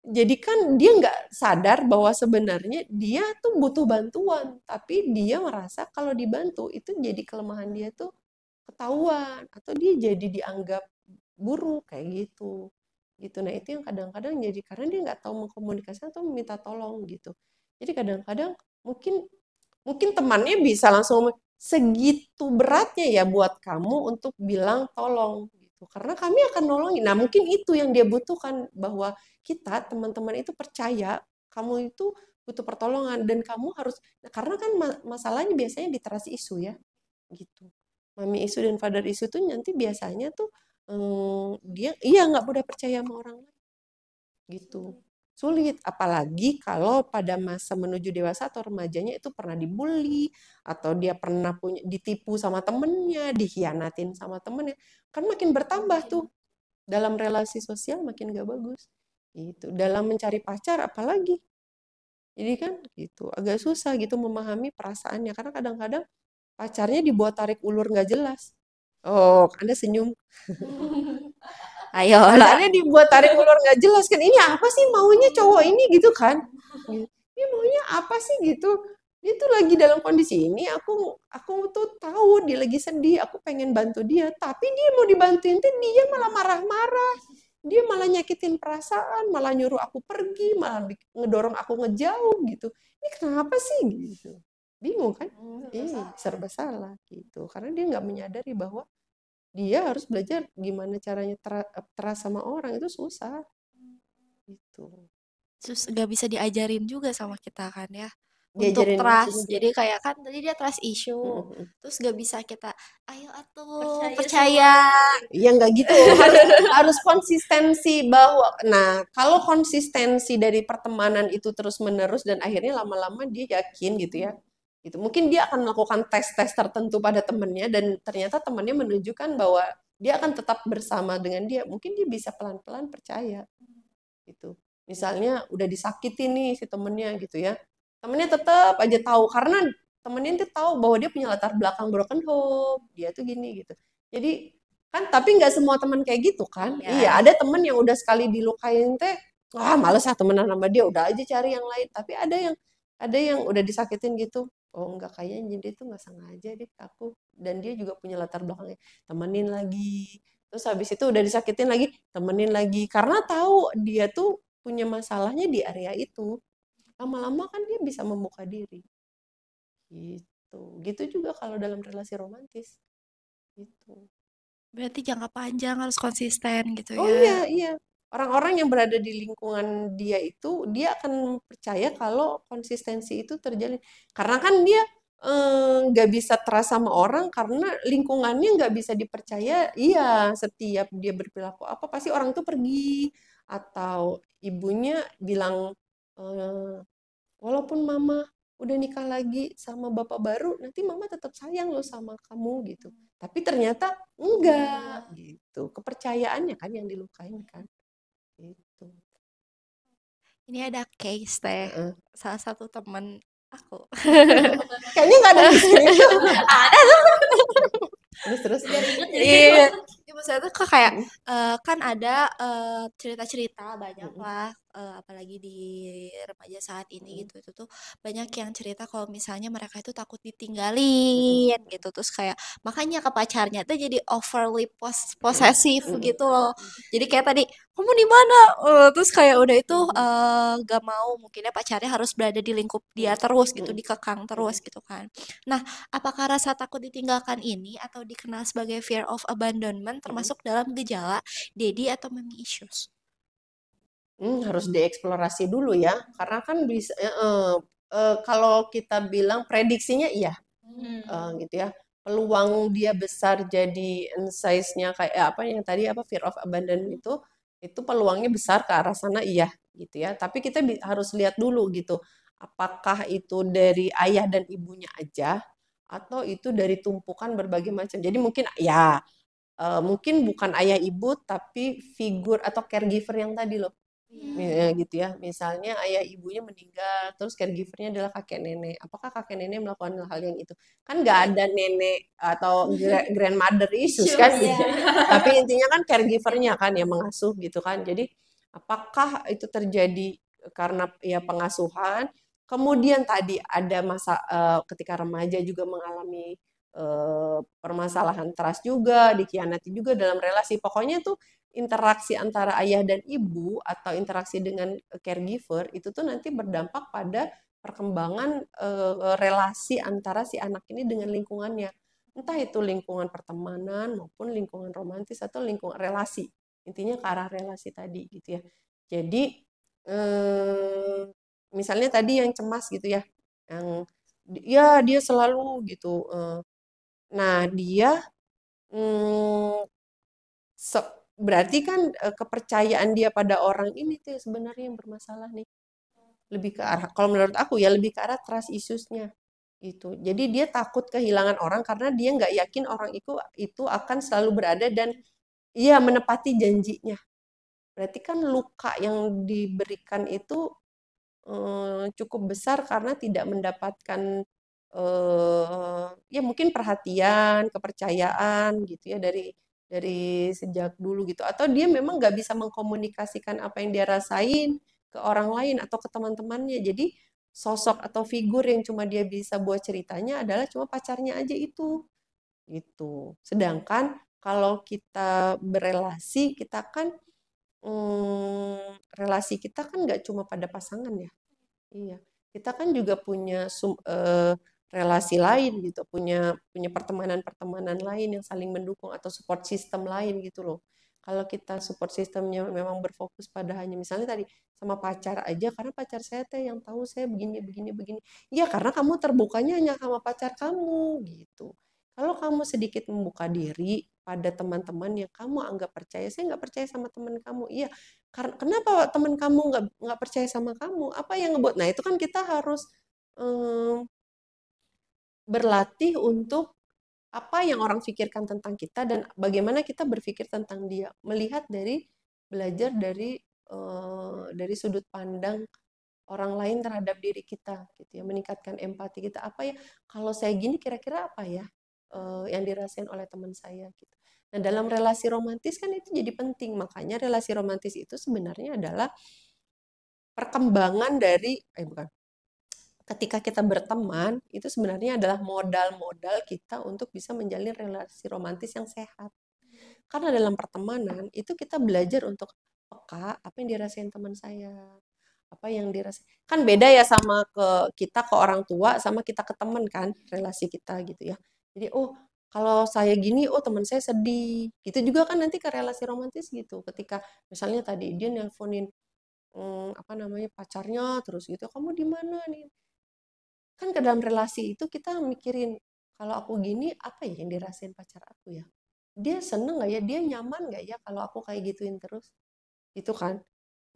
jadi kan dia nggak sadar bahwa sebenarnya dia tuh butuh bantuan, tapi dia merasa kalau dibantu itu jadi kelemahan dia tuh ketahuan atau dia jadi dianggap buruk kayak gitu. Gitu. Nah, itu yang kadang-kadang jadi karena dia nggak tahu mengkomunikasikan atau meminta tolong gitu. Jadi kadang-kadang mungkin mungkin temannya bisa langsung segitu beratnya ya buat kamu untuk bilang tolong gitu. Karena kami akan nolongin. Nah, mungkin itu yang dia butuhkan bahwa kita teman-teman itu percaya kamu itu butuh pertolongan dan kamu harus karena kan masalahnya biasanya literasi isu ya gitu. Mami isu dan father isu tuh nanti biasanya tuh dia iya nggak mudah percaya sama orang lain gitu. Sulit, apalagi kalau pada masa menuju dewasa atau remajanya itu pernah dibully, atau dia pernah ditipu sama temennya, dikhianatin sama temennya, kan makin bertambah tuh dalam relasi sosial makin gak bagus. Gitu. Dalam mencari pacar apalagi Jadi kan gitu, agak susah gitu memahami perasaannya karena kadang-kadang pacarnya dibuat tarik ulur nggak jelas. Oh, Anda senyum. Ayolah. Pacarnya dibuat tarik ulur nggak jelas kan. Ini apa sih maunya cowok ini gitu kan? Gitu. Ini maunya apa sih gitu? Dia tuh lagi dalam kondisi ini, aku tuh tahu dia lagi sedih, aku pengen bantu dia, tapi dia mau dibantuin tuh dia malah marah-marah. Dia malah nyakitin perasaan, malah nyuruh aku pergi, malah ngedorong aku ngejauh gitu. Ini kenapa sih gitu? Bingung kan? Serba salah gitu. Karena dia nggak menyadari bahwa dia harus belajar gimana caranya trust sama orang itu susah gitu. Terus gak bisa diajarin juga sama kita kan ya untuk Diajarin maksudnya trust. Jadi gimana? kayak kan tadi dia trust issue. Mm-mm. Terus gak bisa kita ayo atuh Percaya percaya. Ya nggak gitu, harus konsistensi bahwa, nah kalau konsistensi dari pertemanan itu terus menerus dan akhirnya lama-lama dia yakin gitu ya, gitu. Mungkin dia akan melakukan tes-tes tertentu pada temannya dan ternyata temannya menunjukkan bahwa dia akan tetap bersama dengan dia. Mungkin dia bisa pelan-pelan percaya gitu. Misalnya udah disakitin nih si temennya gitu ya, temennya tetap aja tahu karena temennya itu tahu bahwa dia punya latar belakang broken home, dia tuh gini gitu. Jadi kan tapi nggak semua teman kayak gitu kan. Iya, Iya. ada temen yang udah sekali dilukain teh, wah males ah temenan sama dia, udah aja cari yang lain. Tapi ada yang udah disakitin gitu. Oh enggak, kayaknya dia tuh nggak sengaja deh ke aku dan dia juga punya latar belakangnya. Temenin lagi. Terus habis itu udah disakitin lagi, temenin lagi. Karena tahu dia tuh punya masalahnya di area itu. Lama-lama kan dia bisa membuka diri. Gitu. Gitu juga kalau dalam relasi romantis. Gitu. Berarti jangka panjang harus konsisten gitu Oh ya. iya, iya. Orang-orang yang berada di lingkungan dia itu, dia akan percaya kalau konsistensi itu terjalin. Karena kan dia nggak bisa trust sama orang karena lingkungannya nggak bisa dipercaya. Iya, setiap dia berperilaku apa pasti orang tuh pergi atau ibunya bilang eh, walaupun mama udah nikah lagi sama bapak baru, nanti mama tetap sayang loh sama kamu gitu. Tapi ternyata enggak gitu. Kepercayaannya kan yang dilukain kan. Gitu. Ini ada case teh. Heeh. Salah satu temen aku. Kayaknya nggak ada di sini tuh. Terus. Biar inget jadi Iya. Ya, maksudnya tuh kok kayak Mm, kan ada cerita-cerita banyak mm, lah apalagi di remaja saat ini mm, gitu itu tuh banyak yang cerita kalau misalnya mereka itu takut mm, mm, ditinggalin gitu terus kayak makanya ke pacarnya tuh jadi overly possessive mm, gitu loh jadi kayak tadi kamu di mana. Terus kayak udah itu mm, gak mau mungkinnya pacarnya harus berada di lingkup dia mm, terus gitu mm, dikekang terus mm, gitu kan. Nah, apakah rasa takut ditinggalkan ini atau dikenal sebagai fear of abandonment mm. termasuk dalam gejala daddy atau mommy issues? Harus dieksplorasi dulu ya, karena kan bisa kalau kita bilang prediksinya iya, gitu ya. Peluang dia besar jadi size-nya kayak apa yang tadi apa fear of abandonment itu peluangnya besar ke arah sana iya gitu ya. Tapi kita harus lihat dulu gitu. Apakah itu dari ayah dan ibunya aja atau itu dari tumpukan berbagai macam. Jadi mungkin ya mungkin bukan ayah ibu tapi figur atau caregiver yang tadi loh. Gitu ya. Misalnya ayah ibunya meninggal, terus caregivernya adalah kakek nenek. Apakah kakek nenek melakukan hal yang itu? Kan nggak ada nenek atau grandmother issues kan? Issues. Tapi intinya kan caregivernya kan yang mengasuh gitu kan. Jadi apakah itu terjadi karena ya pengasuhan? Kemudian tadi ada masa ketika remaja juga mengalami permasalahan trust juga, dikhianati juga dalam relasi. Pokoknya tuh interaksi antara ayah dan ibu atau interaksi dengan caregiver itu tuh nanti berdampak pada perkembangan relasi antara si anak ini dengan lingkungannya. Entah itu lingkungan pertemanan maupun lingkungan romantis atau lingkungan relasi. Intinya ke arah relasi tadi gitu ya. Jadi misalnya tadi yang cemas gitu ya, yang ya dia selalu gitu. Nah dia mm, berarti kan kepercayaan dia pada orang ini tuh sebenarnya yang bermasalah nih. Lebih ke arah, kalau menurut aku ya lebih ke arah trust issues-nya gitu. Jadi dia takut kehilangan orang karena dia nggak yakin orang itu akan selalu berada dan iya menepati janjinya. Berarti kan luka yang diberikan itu cukup besar karena tidak mendapatkan ya mungkin perhatian, kepercayaan gitu ya dari sejak dulu gitu. Atau dia memang nggak bisa mengkomunikasikan apa yang dia rasain ke orang lain atau ke teman-temannya. Jadi sosok atau figur yang cuma dia bisa buat ceritanya adalah cuma pacarnya aja itu gitu. Sedangkan kalau kita berelasi, kita kan relasi kita kan nggak cuma pada pasangan ya. Iya, kita kan juga punya relasi lain gitu, punya punya pertemanan-pertemanan lain yang saling mendukung atau support system lain gitu loh. Kalau kita support sistemnya memang berfokus pada hanya misalnya tadi sama pacar aja, karena pacar saya teh yang tahu saya begini begini begini. Ya karena kamu terbukanya hanya sama pacar kamu gitu. Kalau kamu sedikit membuka diri pada teman-teman yang kamu anggap percaya, saya nggak percaya sama teman kamu. Iya, kenapa teman kamu nggak percaya sama kamu? Apa yang ngebuat? Nah itu kan kita harus em, berlatih untuk apa yang orang pikirkan tentang kita dan bagaimana kita berpikir tentang dia. Melihat belajar dari sudut pandang orang lain terhadap diri kita, gitu ya. Meningkatkan empati kita. Apa ya? Kalau saya gini kira-kira apa ya yang dirasain oleh teman saya gitu. Nah, dalam relasi romantis kan itu jadi penting. Makanya relasi romantis itu sebenarnya adalah perkembangan bukan, ketika kita berteman itu sebenarnya adalah modal-modal kita untuk bisa menjalin relasi romantis yang sehat. Karena dalam pertemanan itu kita belajar untuk peka apa yang dirasain teman saya, apa yang dirasain. Kan beda ya sama kita ke orang tua sama kita ke teman kan relasi kita gitu ya. Jadi oh kalau saya gini, oh teman saya sedih. Gitu juga kan nanti ke relasi romantis gitu. Ketika misalnya tadi dia nelponin apa namanya pacarnya terus gitu, kamu di mana nih? Kan ke dalam relasi itu kita mikirin, kalau aku gini apa ya yang dirasain pacar aku ya? Dia seneng nggak ya? Dia nyaman nggak ya kalau aku kayak gituin terus? Itu kan?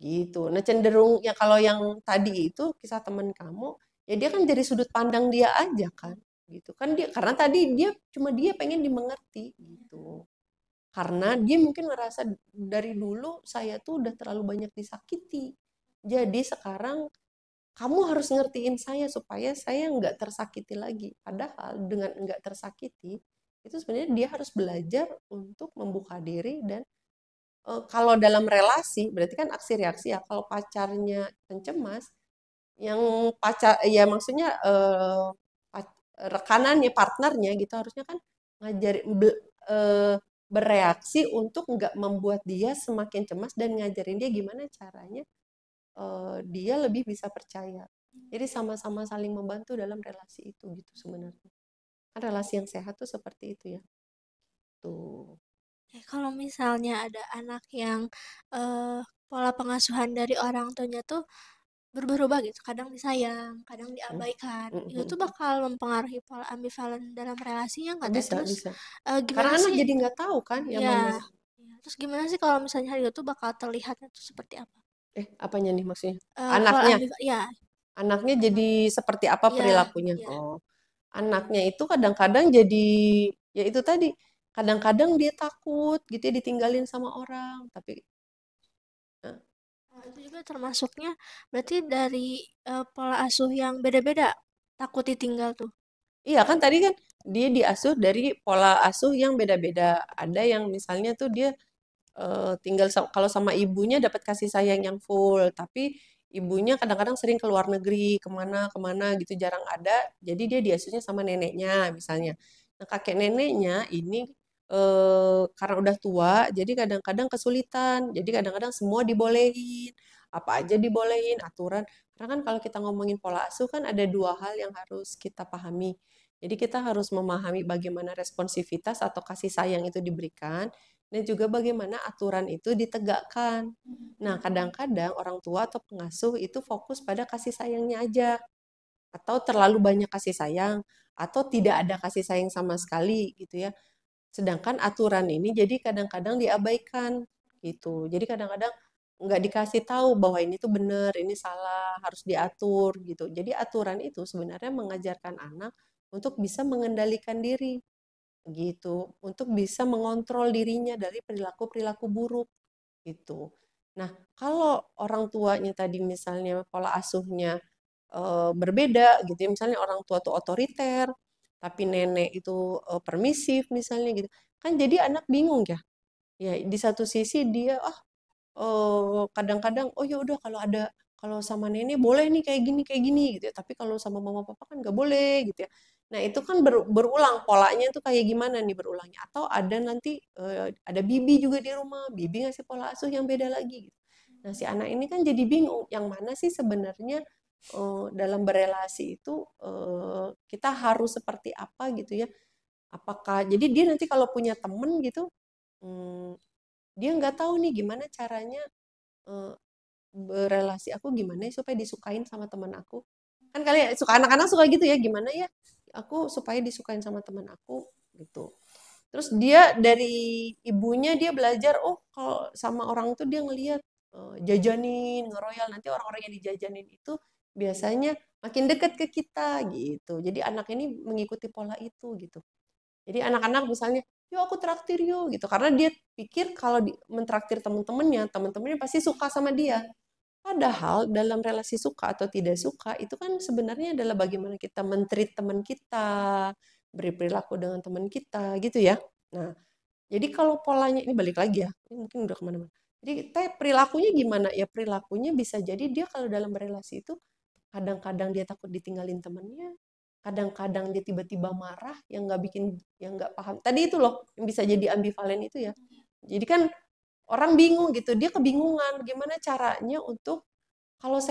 Gitu. Nah cenderung ya kalau yang tadi itu kisah teman kamu, ya dia kan dari sudut pandang dia aja kan? Gitu kan dia karena tadi dia pengen dimengerti gitu. Karena dia mungkin ngerasa dari dulu saya tuh udah terlalu banyak disakiti. Jadi sekarang kamu harus ngertiin saya supaya saya nggak tersakiti lagi. Padahal dengan nggak tersakiti, itu sebenarnya dia harus belajar untuk membuka diri dan kalau dalam relasi, berarti kan aksi reaksi ya. Kalau pacarnya pencemas, yang pacar, ya maksudnya rekanannya, partnernya gitu harusnya kan ngajarin bereaksi untuk nggak membuat dia semakin cemas dan ngajarin dia gimana caranya dia lebih bisa percaya. Jadi sama-sama saling membantu dalam relasi itu gitu sebenarnya. Kan relasi yang sehat tuh seperti itu ya. Tuh. Kalau misalnya ada anak yang pola pengasuhan dari orang tuanya tuh berubah-ubah gitu, kadang disayang, kadang Mm, diabaikan, mm, itu mm. tuh bakal mempengaruhi pola ambivalen dalam relasinya nggak teh? Bisa, Terus bisa. Karena gimana anak sih? jadi nggak tahu kan yang Ya, mana. ya, terus gimana sih kalau misalnya hal itu tuh bakal terlihatnya tuh seperti apa? Apanya nih maksudnya? Pola Anaknya. ambiva ya, Anaknya jadi seperti apa ya, perilakunya? ya. Oh, anaknya itu kadang-kadang jadi, ya itu tadi, kadang-kadang dia takut gitu ya ditinggalin sama orang. Tapi eh, Oh, itu juga termasuknya berarti dari pola asuh yang beda-beda, takut ditinggal tuh. iya kan tadi kan dia diasuh dari pola asuh yang beda-beda. Ada yang misalnya tuh dia tinggal kalau sama ibunya dapat kasih sayang yang full, tapi ibunya kadang-kadang sering ke luar negeri, kemana-kemana gitu jarang ada, jadi dia diasuhnya sama neneknya misalnya. Nah kakek neneknya ini karena udah tua, jadi kadang-kadang kesulitan, jadi kadang-kadang semua dibolehin, apa aja dibolehin, aturan. Karena kan kalau kita ngomongin pola asuh kan ada dua hal yang harus kita pahami. Jadi kita harus memahami bagaimana responsivitas atau kasih sayang itu diberikan, dan juga bagaimana aturan itu ditegakkan. Nah, kadang-kadang orang tua atau pengasuh itu fokus pada kasih sayangnya aja, atau terlalu banyak kasih sayang, atau tidak ada kasih sayang sama sekali gitu ya. Sedangkan aturan ini jadi kadang-kadang diabaikan gitu. Jadi kadang-kadang nggak dikasih tahu bahwa ini tuh benar, ini salah, harus diatur gitu. Jadi aturan itu sebenarnya mengajarkan anak untuk bisa mengendalikan diri gitu, untuk bisa mengontrol dirinya dari perilaku-perilaku buruk gitu. Nah, kalau orang tuanya tadi misalnya pola asuhnya berbeda gitu ya, misalnya orang tua tuh otoriter, tapi nenek itu permisif misalnya gitu, kan jadi anak bingung ya. Ya di satu sisi dia kadang-kadang oh ya udah kalau sama nenek boleh nih kayak gini gitu ya, tapi kalau sama mama papa kan nggak boleh gitu ya. Nah itu kan berulang polanya tuh kayak gimana nih berulangnya, atau ada nanti ada bibi juga di rumah, bibi ngasih pola asuh yang beda lagi gitu. Nah si anak ini kan jadi bingung yang mana sih sebenarnya dalam berelasi itu kita harus seperti apa gitu ya. Apakah jadi dia nanti kalau punya temen gitu, dia nggak tahu nih gimana caranya eh, berelasi aku gimana ya supaya disukain sama teman aku. Kan kalian suka anak-anak suka gitu ya, gimana ya aku supaya disukain sama teman aku gitu. Terus dia dari ibunya dia belajar, oh kalau sama orang tuh dia ngelihat jajanin, ngeroyal, nanti orang-orang yang dijajanin itu biasanya makin dekat ke kita gitu. Jadi anak ini mengikuti pola itu gitu. Jadi anak-anak misalnya, yuk aku traktir yuk gitu. Karena dia pikir kalau mentraktir teman-temannya, teman-temannya pasti suka sama dia. Padahal dalam relasi suka atau tidak suka itu kan sebenarnya adalah bagaimana kita men-treat teman kita, beri perilaku dengan teman kita gitu ya. Nah, jadi kalau polanya ini balik lagi ya, ini mungkin udah kemana-mana. Jadi perilakunya gimana? Ya perilakunya bisa jadi dia kalau dalam relasi itu kadang-kadang dia takut ditinggalin temennya, kadang-kadang dia tiba-tiba marah yang nggak paham. Tadi itu loh yang bisa jadi ambivalen itu ya. Jadi kan orang bingung gitu, dia kebingungan gimana caranya untuk kalau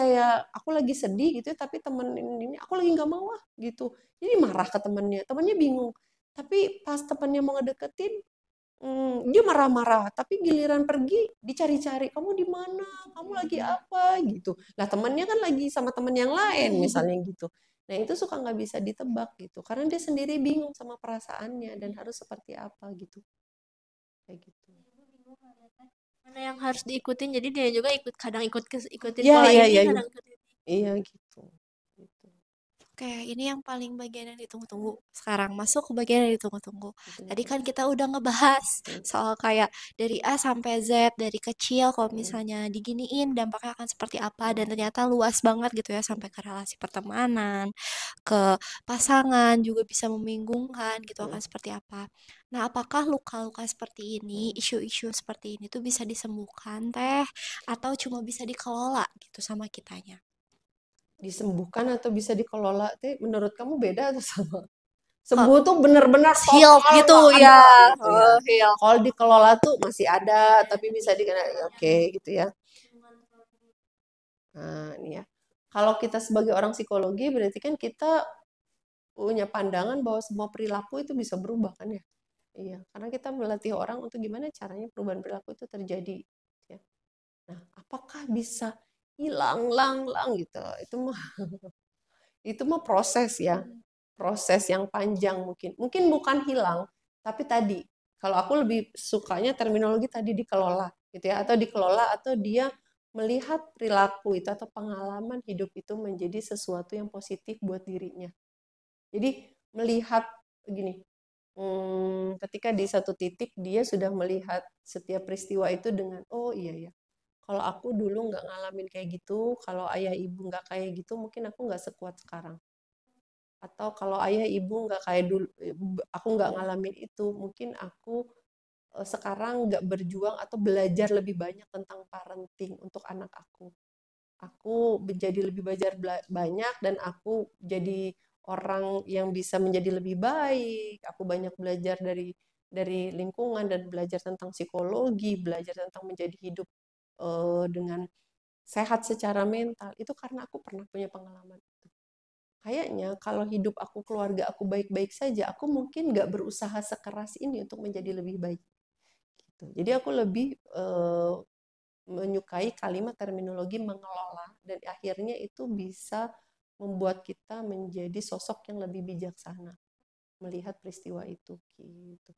aku lagi sedih gitu ya, tapi temen ini aku lagi nggak mau gitu. Jadi marah ke temennya bingung. Tapi pas temennya mau ngedeketin, dia marah-marah, tapi giliran pergi dicari-cari, kamu di mana, kamu lagi apa gitu. Lah temennya kan lagi sama temen yang lain misalnya gitu. Nah itu suka nggak bisa ditebak gitu, karena dia sendiri bingung sama perasaannya dan harus seperti apa gitu, kayak gitu. Mana yang harus diikutin, jadi dia juga kadang ikutin Iya pola iya ini, iya iya kadang ikutin ini. iya gitu. Gitu. Oke, ini yang paling bagian yang ditunggu-tunggu. Sekarang masuk ke bagian yang ditunggu-tunggu. Tadi kan kita udah ngebahas soal kayak dari A sampai Z, dari kecil kalau misalnya diginiin dampaknya akan seperti apa, dan ternyata luas banget gitu ya sampai ke relasi pertemanan, ke pasangan juga bisa membingungkan gitu akan seperti apa. Nah, apakah luka-luka seperti ini, isu-isu seperti ini tuh bisa disembuhkan teh, atau cuma bisa dikelola gitu sama kitanya? Disembuhkan atau bisa dikelola, menurut kamu beda atau sama? Kok Sembuh tuh benar-benar healed total gitu nggak ya? ada gitu ya. Healed. Kalau dikelola tuh masih ada, tapi bisa dikena, ya oke gitu ya. Nah, ini ya. Kalau kita sebagai orang psikologi berarti kan kita punya pandangan bahwa semua perilaku itu bisa berubah kan ya. Iya, karena kita melatih orang untuk gimana caranya perubahan perilaku itu terjadi. Ya. Nah, apakah bisa hilang, lang gitu? Itu mah proses ya, proses yang panjang mungkin. Mungkin bukan hilang, tapi tadi kalau aku lebih sukanya terminologi tadi dikelola gitu ya, atau dikelola atau dia melihat perilaku itu atau pengalaman hidup itu menjadi sesuatu yang positif buat dirinya. Jadi melihat gini, ketika di satu titik dia sudah melihat setiap peristiwa itu dengan oh iya ya, kalau aku dulu nggak ngalamin kayak gitu, kalau ayah ibu nggak kayak gitu, mungkin aku nggak sekuat sekarang. Atau kalau ayah ibu nggak kayak dulu, aku nggak ngalamin itu, mungkin aku sekarang nggak berjuang atau belajar lebih banyak tentang parenting untuk anak aku. Aku menjadi lebih belajar banyak dan aku jadi orang yang bisa menjadi lebih baik. Aku banyak belajar dari lingkungan dan belajar tentang psikologi, belajar tentang menjadi hidup dengan sehat secara mental. Itu karena aku pernah punya pengalaman itu. Kayaknya kalau hidup aku, keluarga aku baik-baik saja, aku mungkin nggak berusaha sekeras ini untuk menjadi lebih baik. Gitu. Jadi aku lebih menyukai kalimat terminologi mengelola dan akhirnya itu bisa membuat kita menjadi sosok yang lebih bijaksana melihat peristiwa itu gitu.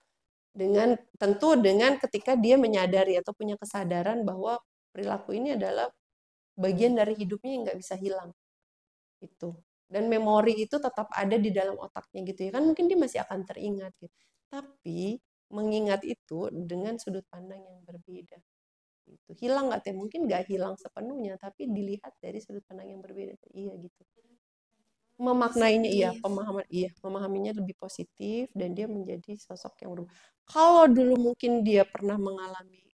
Tentu dengan ketika dia menyadari atau punya kesadaran bahwa perilaku ini adalah bagian dari hidupnya yang nggak bisa hilang itu, dan memori itu tetap ada di dalam otaknya gitu ya kan, mungkin dia masih akan teringat gitu, tapi mengingat itu dengan sudut pandang yang berbeda Itu hilang nggak teh? Mungkin nggak hilang sepenuhnya, tapi dilihat dari sudut pandang yang berbeda. Iya gitu. Memaknainya memahaminya lebih positif dan dia menjadi sosok yang berubah. Kalau dulu mungkin dia pernah mengalami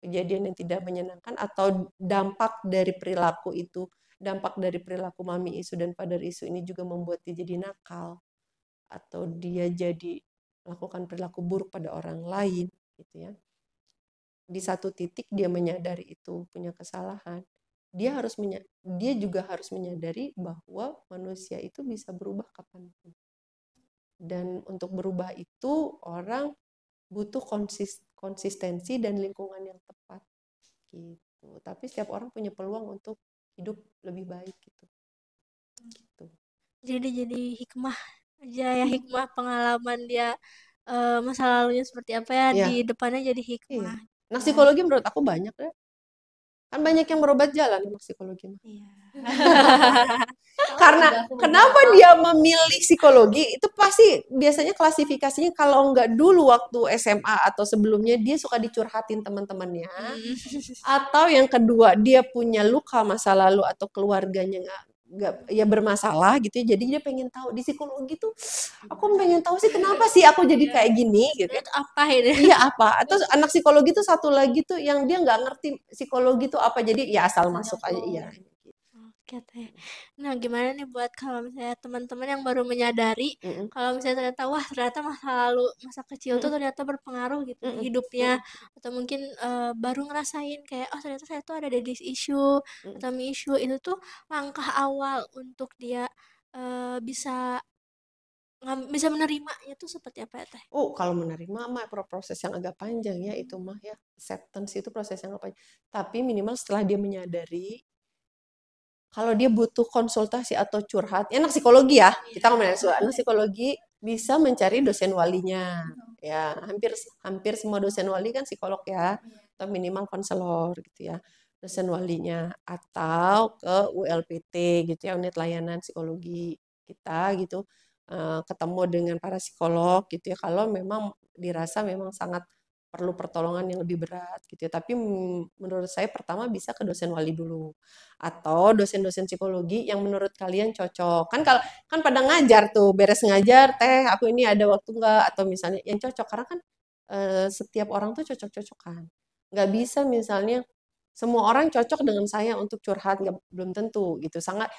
kejadian yang tidak menyenangkan atau dampak dari perilaku Mami Isu dan Father Isu ini juga membuat dia jadi nakal atau dia jadi melakukan perilaku buruk pada orang lain gitu ya. Di satu titik dia menyadari itu punya kesalahan. Dia juga harus menyadari bahwa manusia itu bisa berubah kapanpun. Dan untuk berubah itu orang butuh konsistensi dan lingkungan yang tepat gitu. Tapi setiap orang punya peluang untuk hidup lebih baik gitu. Jadi hikmah aja ya, hikmah pengalaman dia masa lalunya seperti apa ya, Iya. di depannya jadi Iya. hikmah. Nah, psikologi menurut aku banyak ya. Kan banyak yang berobat jalan anak psikologi. Iya. Karena kenapa dia memilih psikologi itu pasti biasanya klasifikasinya kalau nggak dulu waktu SMA atau sebelumnya dia suka dicurhatin teman-temannya, atau yang kedua dia punya luka masa lalu atau keluarganya nggak ya bermasalah gitu ya, jadi dia pengen tahu di psikologi tuh aku pengen tahu sih kenapa sih aku jadi kayak gini gitu ya. Itu apa ini? Iya apa? Atau anak psikologi tuh satu lagi tuh yang dia nggak ngerti psikologi tuh apa, jadi ya asal masuk aja. Iya. Oke teh. Nah, gimana nih buat kalau misalnya teman-teman yang baru menyadari kalau misalnya ternyata wah ternyata masa kecil tuh ternyata berpengaruh gitu di hidupnya, atau mungkin baru ngerasain kayak oh ternyata saya tuh ada daddy issue atau me issue, itu tuh langkah awal untuk dia bisa bisa menerimanya tuh seperti apa ya teh? Oh, kalau menerima mah proses yang agak panjang ya itu mah ya. Acceptance itu proses yang agak panjang. Tapi minimal setelah dia menyadari kalau dia butuh konsultasi atau curhat, anak psikologi ya, kita ngomongin anak psikologi bisa mencari dosen walinya. Ya, hampir semua dosen wali kan psikolog ya, atau minimal konselor gitu ya. Dosen walinya atau ke ULPT gitu ya, unit layanan psikologi kita gitu. Ketemu dengan para psikolog gitu ya, kalau memang dirasa memang sangat perlu pertolongan yang lebih berat gitu ya. Tapi menurut saya pertama bisa ke dosen wali dulu atau dosen-dosen psikologi yang menurut kalian cocok. Kan pada ngajar tuh, beres ngajar teh aku ini ada waktu nggak, atau misalnya yang cocok karena kan setiap orang tuh cocok-cocokan. Nggak bisa misalnya semua orang cocok dengan saya untuk curhat, belum tentu gitu. Sangat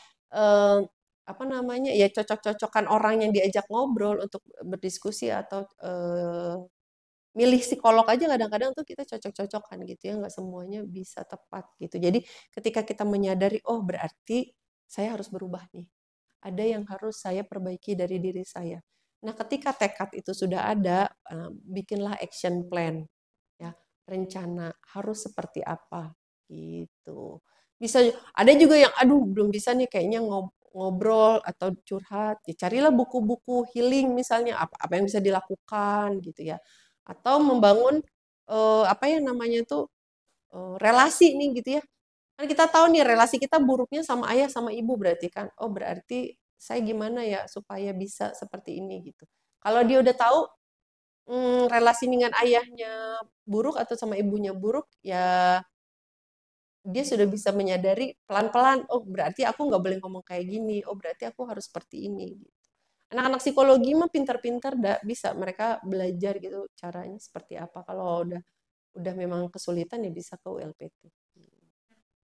apa namanya ya, cocok-cocokan orang yang diajak ngobrol untuk berdiskusi atau milih psikolog aja kadang-kadang tuh kita cocok-cocokan gitu ya, nggak semuanya bisa tepat gitu. Jadi ketika kita menyadari, oh berarti saya harus berubah nih. Ada yang harus saya perbaiki dari diri saya. Nah ketika tekad itu sudah ada, bikinlah action plan, ya rencana harus seperti apa gitu. Bisa ada juga yang aduh belum bisa nih kayaknya ngobrol atau curhat, ya carilah buku-buku healing misalnya apa yang bisa dilakukan gitu ya, atau membangun apa ya namanya tuh relasi nih gitu ya, kan kita tahu nih relasi kita buruknya sama ayah sama ibu, berarti kan oh berarti saya gimana ya supaya bisa seperti ini gitu. Kalau dia udah tahu relasi dengan ayahnya buruk atau sama ibunya buruk, ya dia sudah bisa menyadari pelan-pelan, oh berarti aku nggak boleh ngomong kayak gini, oh berarti aku harus seperti ini. Gitu. Anak-anak psikologi mah pintar-pintar bisa mereka belajar gitu caranya seperti apa. Kalau udah memang kesulitan ya bisa ke ULPT.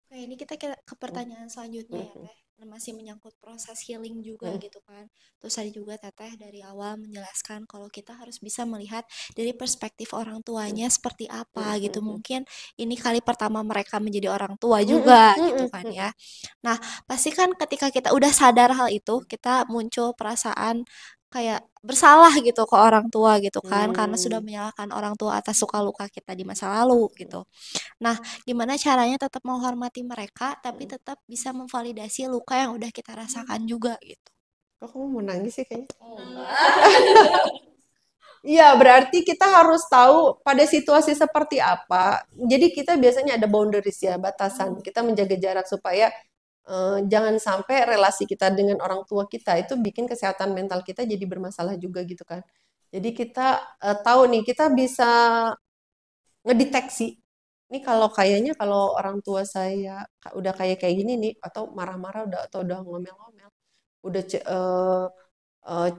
Oke, ini kita ke pertanyaan selanjutnya ya teh. Masih menyangkut proses healing juga gitu kan. Terus tadi juga teteh dari awal menjelaskan kalau kita harus bisa melihat dari perspektif orang tuanya seperti apa gitu. Mungkin ini kali pertama mereka menjadi orang tua juga gitu kan ya. Nah, pasti kan ketika kita udah sadar hal itu, kita muncul perasaan kayak bersalah gitu ke orang tua gitu kan, karena sudah menyalahkan orang tua atas suka luka kita di masa lalu gitu. Nah, gimana caranya tetap menghormati mereka tapi tetap bisa memvalidasi luka yang udah kita rasakan juga gitu. Kok kamu mau nangis sih kayaknya? Iya, berarti kita harus tahu pada situasi seperti apa. Jadi kita biasanya ada boundaries ya, batasan. Kita menjaga jarak supaya jangan sampai relasi kita dengan orang tua kita itu bikin kesehatan mental kita jadi bermasalah juga gitu kan. Jadi kita tahu nih, kita bisa ngedeteksi ini kalau kayaknya kalau orang tua saya udah kayak gini nih, atau marah-marah atau udah ngomel-ngomel, udah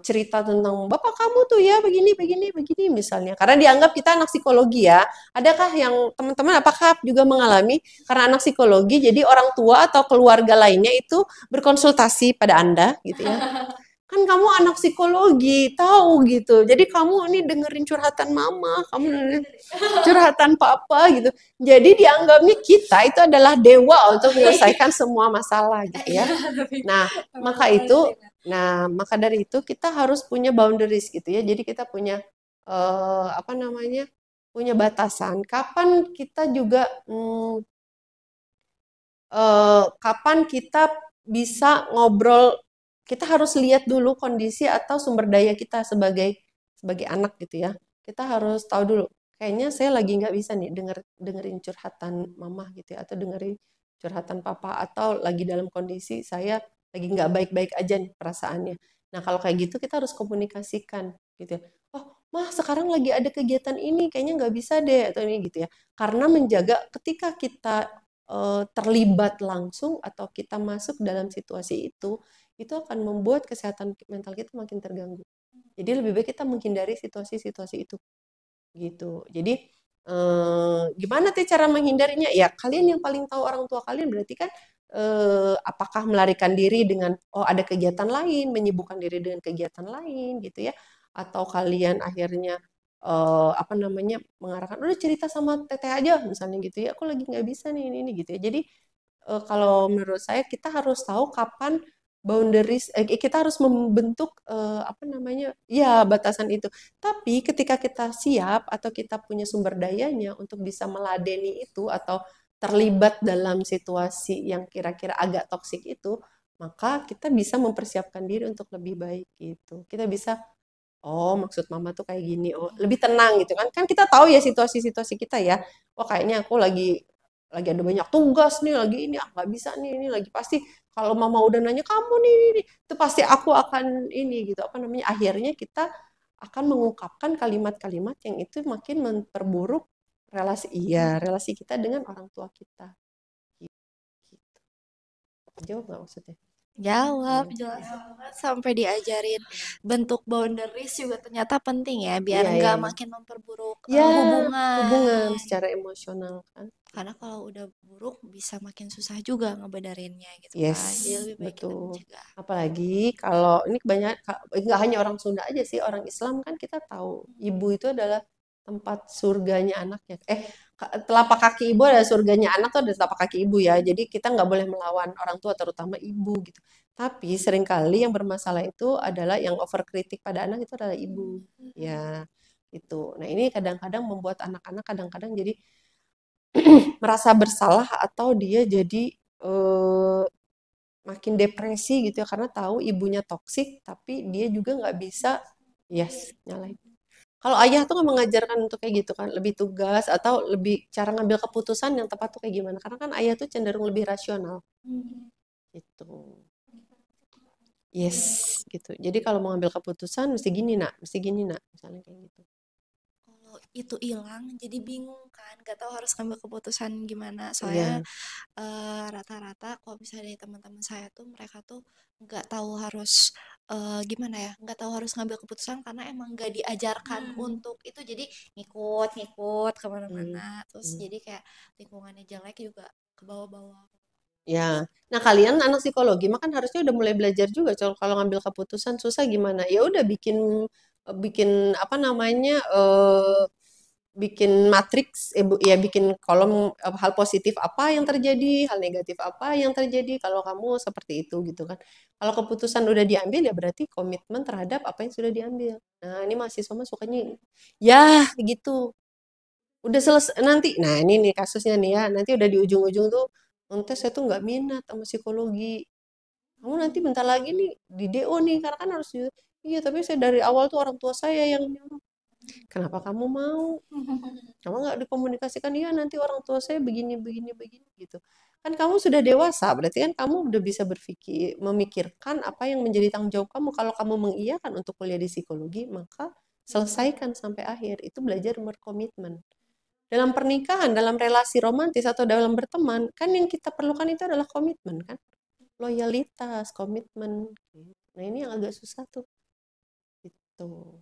cerita tentang bapak kamu tuh ya begini begini begini misalnya, karena dianggap kita anak psikologi ya. Adakah yang teman-teman apakah juga mengalami karena anak psikologi jadi orang tua atau keluarga lainnya itu berkonsultasi pada Anda gitu ya? Kan kamu anak psikologi, tahu gitu. Jadi kamu ini dengerin curhatan mama, kamu dengerin curhatan papa gitu. Jadi dianggapnya kita itu adalah dewa untuk menyelesaikan semua masalah gitu ya. Nah, maka itu, maka dari itu kita harus punya boundaries gitu ya. Jadi kita punya apa namanya? Punya batasan. Kapan kita juga kapan kita bisa ngobrol, kita harus lihat dulu kondisi atau sumber daya kita sebagai sebagai anak gitu ya. Kita harus tahu dulu, kayaknya saya lagi nggak bisa nih dengerin curhatan mama gitu ya, atau dengerin curhatan papa, atau lagi dalam kondisi saya lagi nggak baik-baik aja nih perasaannya. Nah kalau kayak gitu kita harus komunikasikan gitu ya. Oh, mah sekarang lagi ada kegiatan ini, kayaknya nggak bisa deh, atau ini gitu ya. Karena menjaga ketika kita terlibat langsung atau kita masuk dalam situasi itu akan membuat kesehatan mental kita makin terganggu. Jadi lebih baik kita menghindari situasi-situasi itu, gitu. Jadi gimana tuh cara menghindarinya? Ya kalian yang paling tahu orang tua kalian, berarti kan apakah melarikan diri dengan ada kegiatan lain, menyibukkan diri dengan kegiatan lain, gitu ya? Atau kalian akhirnya apa namanya mengarahkan udah cerita sama teteh aja misalnya gitu ya, aku lagi nggak bisa nih ini gitu ya. Jadi kalau menurut saya kita harus tahu kapan boundaries, kita harus membentuk apa namanya ya batasan itu. Tapi ketika kita siap atau kita punya sumber dayanya untuk bisa meladeni itu atau terlibat dalam situasi yang kira-kira agak toksik itu, maka kita bisa mempersiapkan diri untuk lebih baik gitu. Kita bisa, oh, maksud mama tuh kayak gini. Oh, lebih tenang gitu kan. Kan kita tahu ya situasi-situasi kita ya. Oh, kayaknya aku lagi ada banyak tugas nih, lagi ini nggak bisa nih, ini lagi pasti kalau mama udah nanya kamu nih, itu pasti aku akan ini gitu. Apa namanya? Akhirnya kita akan mengungkapkan kalimat-kalimat yang itu makin memperburuk relasi kita dengan orang tua kita. Gitu. Jawab nggak maksudnya? Jawab, jelas banget. Sampai diajarin bentuk boundaries juga ternyata penting ya, biar Iya, iya, nggak iya. makin memperburuk Ya, hubungan. hubungan secara emosional kan. Karena kalau udah buruk bisa makin susah juga ngebedarinnya gitu Yes, kan. Jadi lebih baik kita betul. mencegah. Apalagi kalau ini kebanyakan, nggak hanya orang Sunda aja sih, orang Islam kan kita tahu ibu itu adalah tempat surganya anaknya. Telapak kaki ibu adalah surganya anak tuh ada telapak kaki ibu ya. Jadi kita nggak boleh melawan orang tua, terutama ibu gitu. Tapi seringkali yang bermasalah itu adalah yang overkritik pada anak itu adalah ibu. Ya, itu. Nah ini kadang-kadang membuat anak-anak kadang-kadang jadi merasa bersalah atau dia jadi eh, makin depresi gitu ya karena tahu ibunya toksik tapi dia juga nggak bisa nyalain. Kalau ayah tuh nggak mengajarkan untuk kayak gitu kan, lebih tugas atau lebih cara ngambil keputusan yang tepat tuh kayak gimana? Karena kan ayah tuh cenderung lebih rasional gitu. Yes, gitu. Jadi kalau mau ngambil keputusan mesti gini nak, misalnya kayak gitu. Kalau itu hilang jadi bingung kan, gak tahu harus ngambil keputusan gimana. Soalnya Iya. rata-rata kalau misalnya dari teman-teman saya tuh mereka tuh nggak tahu harus gimana ya, nggak tahu harus ngambil keputusan karena emang nggak diajarkan untuk itu, jadi ngikut Hmm, kemana-mana, terus hmm. jadi kayak lingkungannya jelek juga ke bawah-bawah. Ya, nah kalian anak psikologi mah kan harusnya udah mulai belajar juga. Kalau ngambil keputusan susah gimana? Ya udah bikin bikin apa namanya bikin matriks, ya bikin kolom hal positif apa yang terjadi, hal negatif apa yang terjadi kalau kamu seperti itu gitu kan. Kalau keputusan udah diambil ya berarti komitmen terhadap apa yang sudah diambil. Nah ini mahasiswa mah sukanya ya gitu. Udah selesai nanti. Nah ini nih kasusnya nih ya. Nanti udah di ujung-ujung tuh, nanti saya tuh nggak minat sama psikologi. Kamu nanti bentar lagi nih di DO nih karena kan harus iya tapi saya dari awal tuh orang tua saya yang nyuruh. Kenapa kamu mau? Kamu nggak dikomunikasikan, iya nanti orang tua saya begini, begini, begini gitu. Kan kamu sudah dewasa, berarti kan kamu udah bisa memikirkan apa yang menjadi tanggung jawab kamu. Kalau kamu mengiyakan untuk kuliah di psikologi, maka selesaikan sampai akhir. Itu belajar berkomitmen. dalam pernikahan, dalam relasi romantis atau dalam berteman, kan yang kita perlukan itu adalah komitmen kan, loyalitas, komitmen. Nah ini yang agak susah tuh, gitu.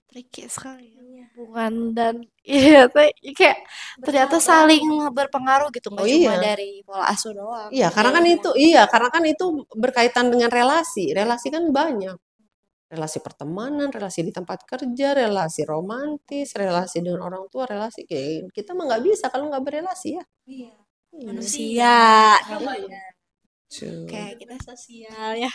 Tricky sekali ya hubungan dan iya kayak ternyata saling berpengaruh gitu, Oh nggak cuma iya, dari pola asuh doang. iya, karena kan itu berkaitan dengan relasi. Relasi kan banyak. Relasi pertemanan, relasi di tempat kerja, relasi romantis, relasi dengan orang tua, relasi kayak kita mah nggak bisa kalau nggak berelasi ya. Iya. Iya. Manusia Iya. Tuh. kayak kita sosial ya.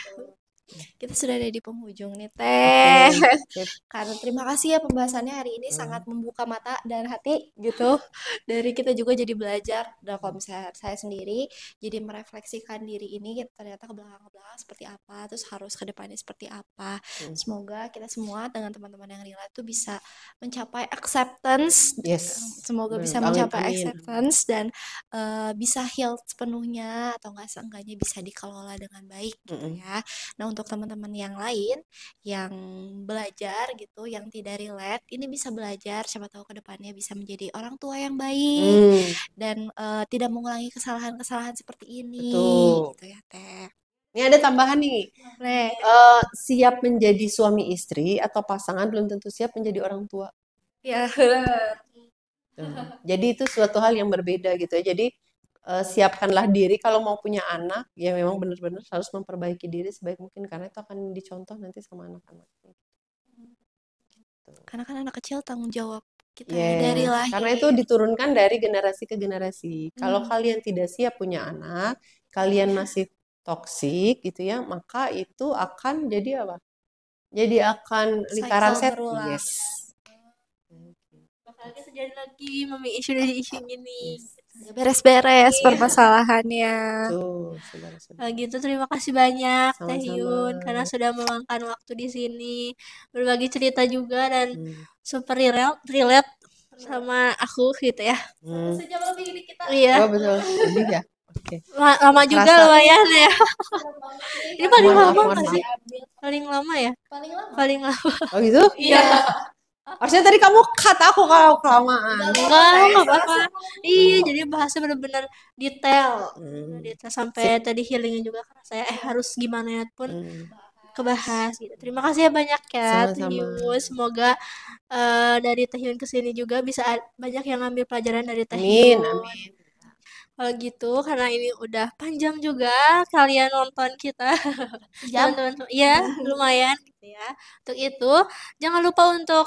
Kita sudah ada di penghujung nih Teh. Sip. Karena terima kasih ya pembahasannya hari ini sangat membuka mata dan hati gitu. Dari kita juga jadi belajar. Dan kalau misalnya saya sendiri jadi merefleksikan diri ini ternyata ke belakang-belakang seperti apa, terus harus ke depannya seperti apa. Semoga kita semua dengan teman-teman yang relate tuh bisa mencapai acceptance. Yes. Semoga bisa Amin, mencapai amin. acceptance dan bisa heal sepenuhnya atau enggak seenggaknya bisa dikelola dengan baik gitu ya. Nah, untuk teman-teman yang lain yang belajar gitu, yang tidak relate, ini bisa belajar, siapa tahu ke depannya bisa menjadi orang tua yang baik dan tidak mengulangi kesalahan-kesalahan seperti ini. Betul. Gitu ya, Teh. Ini ada tambahan nih. Boleh. Siap menjadi suami istri atau pasangan belum tentu siap menjadi orang tua. Ya. Jadi itu suatu hal yang berbeda gitu ya. Jadi siapkanlah diri kalau mau punya anak, ya memang benar-benar harus memperbaiki diri sebaik mungkin karena itu akan dicontoh nanti sama anak-anak. Karena kan anak kecil tanggung jawab kita Yes, dari lahir. karena itu diturunkan dari generasi ke generasi. Kalau kalian tidak siap punya anak, kalian masih toksik gitu ya, maka itu akan jadi apa? Jadi akan lingkaran Cycle setan. berulang. Yes. Bakal terjadi lagi mami isu dari isu ini. Beres-beres permasalahannya. Tuh, saudara-saudara. Kalau gitu terima kasih banyak Teh Sama-sama. Yun karena sudah meluangkan waktu di sini berbagi cerita juga dan super relate sama aku gitu ya. Sejam lebih ini kita. Iya. Oh betul, lebih ya. Oke. Lama juga Kerasa. lumayan ya. Ini paling Mohon maaf, lama mohon nggak sih? maaf. Paling lama ya? Paling lama. Oh gitu? Iya. Harusnya tadi kamu kata aku kalau kelamaan. Enggak apa-apa. Iya, jadi bahasnya benar-benar detail. Detail sampai tadi healingnya juga karena saya harus gimana ya pun kebahas gitu. Terima kasih ya banyak ya Teh Sama-sama. Yun. Semoga dari Teh Yun kesini juga bisa banyak yang ngambil pelajaran dari Teh Amin, Yun. amin. Kalau gitu karena ini udah panjang juga kalian nonton kita. Teman-teman, iya lumayan gitu ya. Untuk itu jangan lupa untuk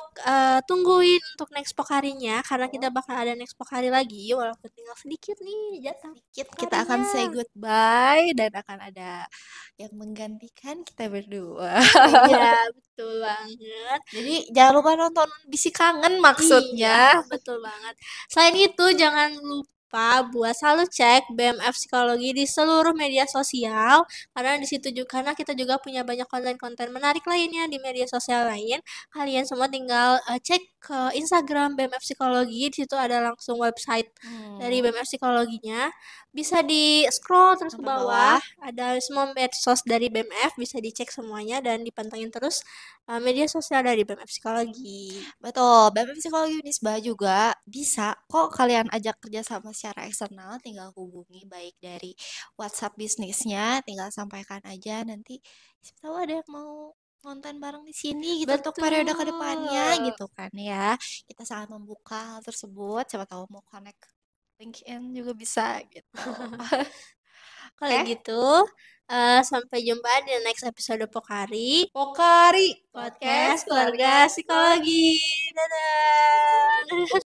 tungguin untuk next Pokarinya karena kita bakal ada next Pokari lagi walaupun tinggal sedikit nih jatah. Kita akan say goodbye dan akan ada yang menggantikan kita berdua. Iya, betul banget. Jadi jangan lupa nonton Bisi Kangen maksudnya. Iya, betul banget. Selain itu jangan lupa buat selalu cek BMF Psikologi di seluruh media sosial karena di situ juga karena kita juga punya banyak konten-konten menarik lainnya di media sosial lain. Kalian semua tinggal cek ke Instagram BMF Psikologi, di situ ada langsung website dari BMF Psikologinya. Bisa di scroll terus ke bawah, ada semua medsos dari BMF bisa dicek semuanya dan dipantengin terus media sosial dari BMF Psikologi. Betul, BMF Psikologi Unisba juga bisa kok kalian ajak kerjasama secara eksternal, tinggal hubungi baik dari WhatsApp bisnisnya, tinggal sampaikan aja nanti siapa tahu ada yang mau nonton bareng di sini gitu untuk periode kedepannya gitu kan ya. Kita sangat membuka hal tersebut, siapa tahu mau connect LinkedIn juga bisa gitu. Kalau gitu, sampai jumpa di next episode Pokari Pokari Podcast Keluarga Psikologi. Dadah.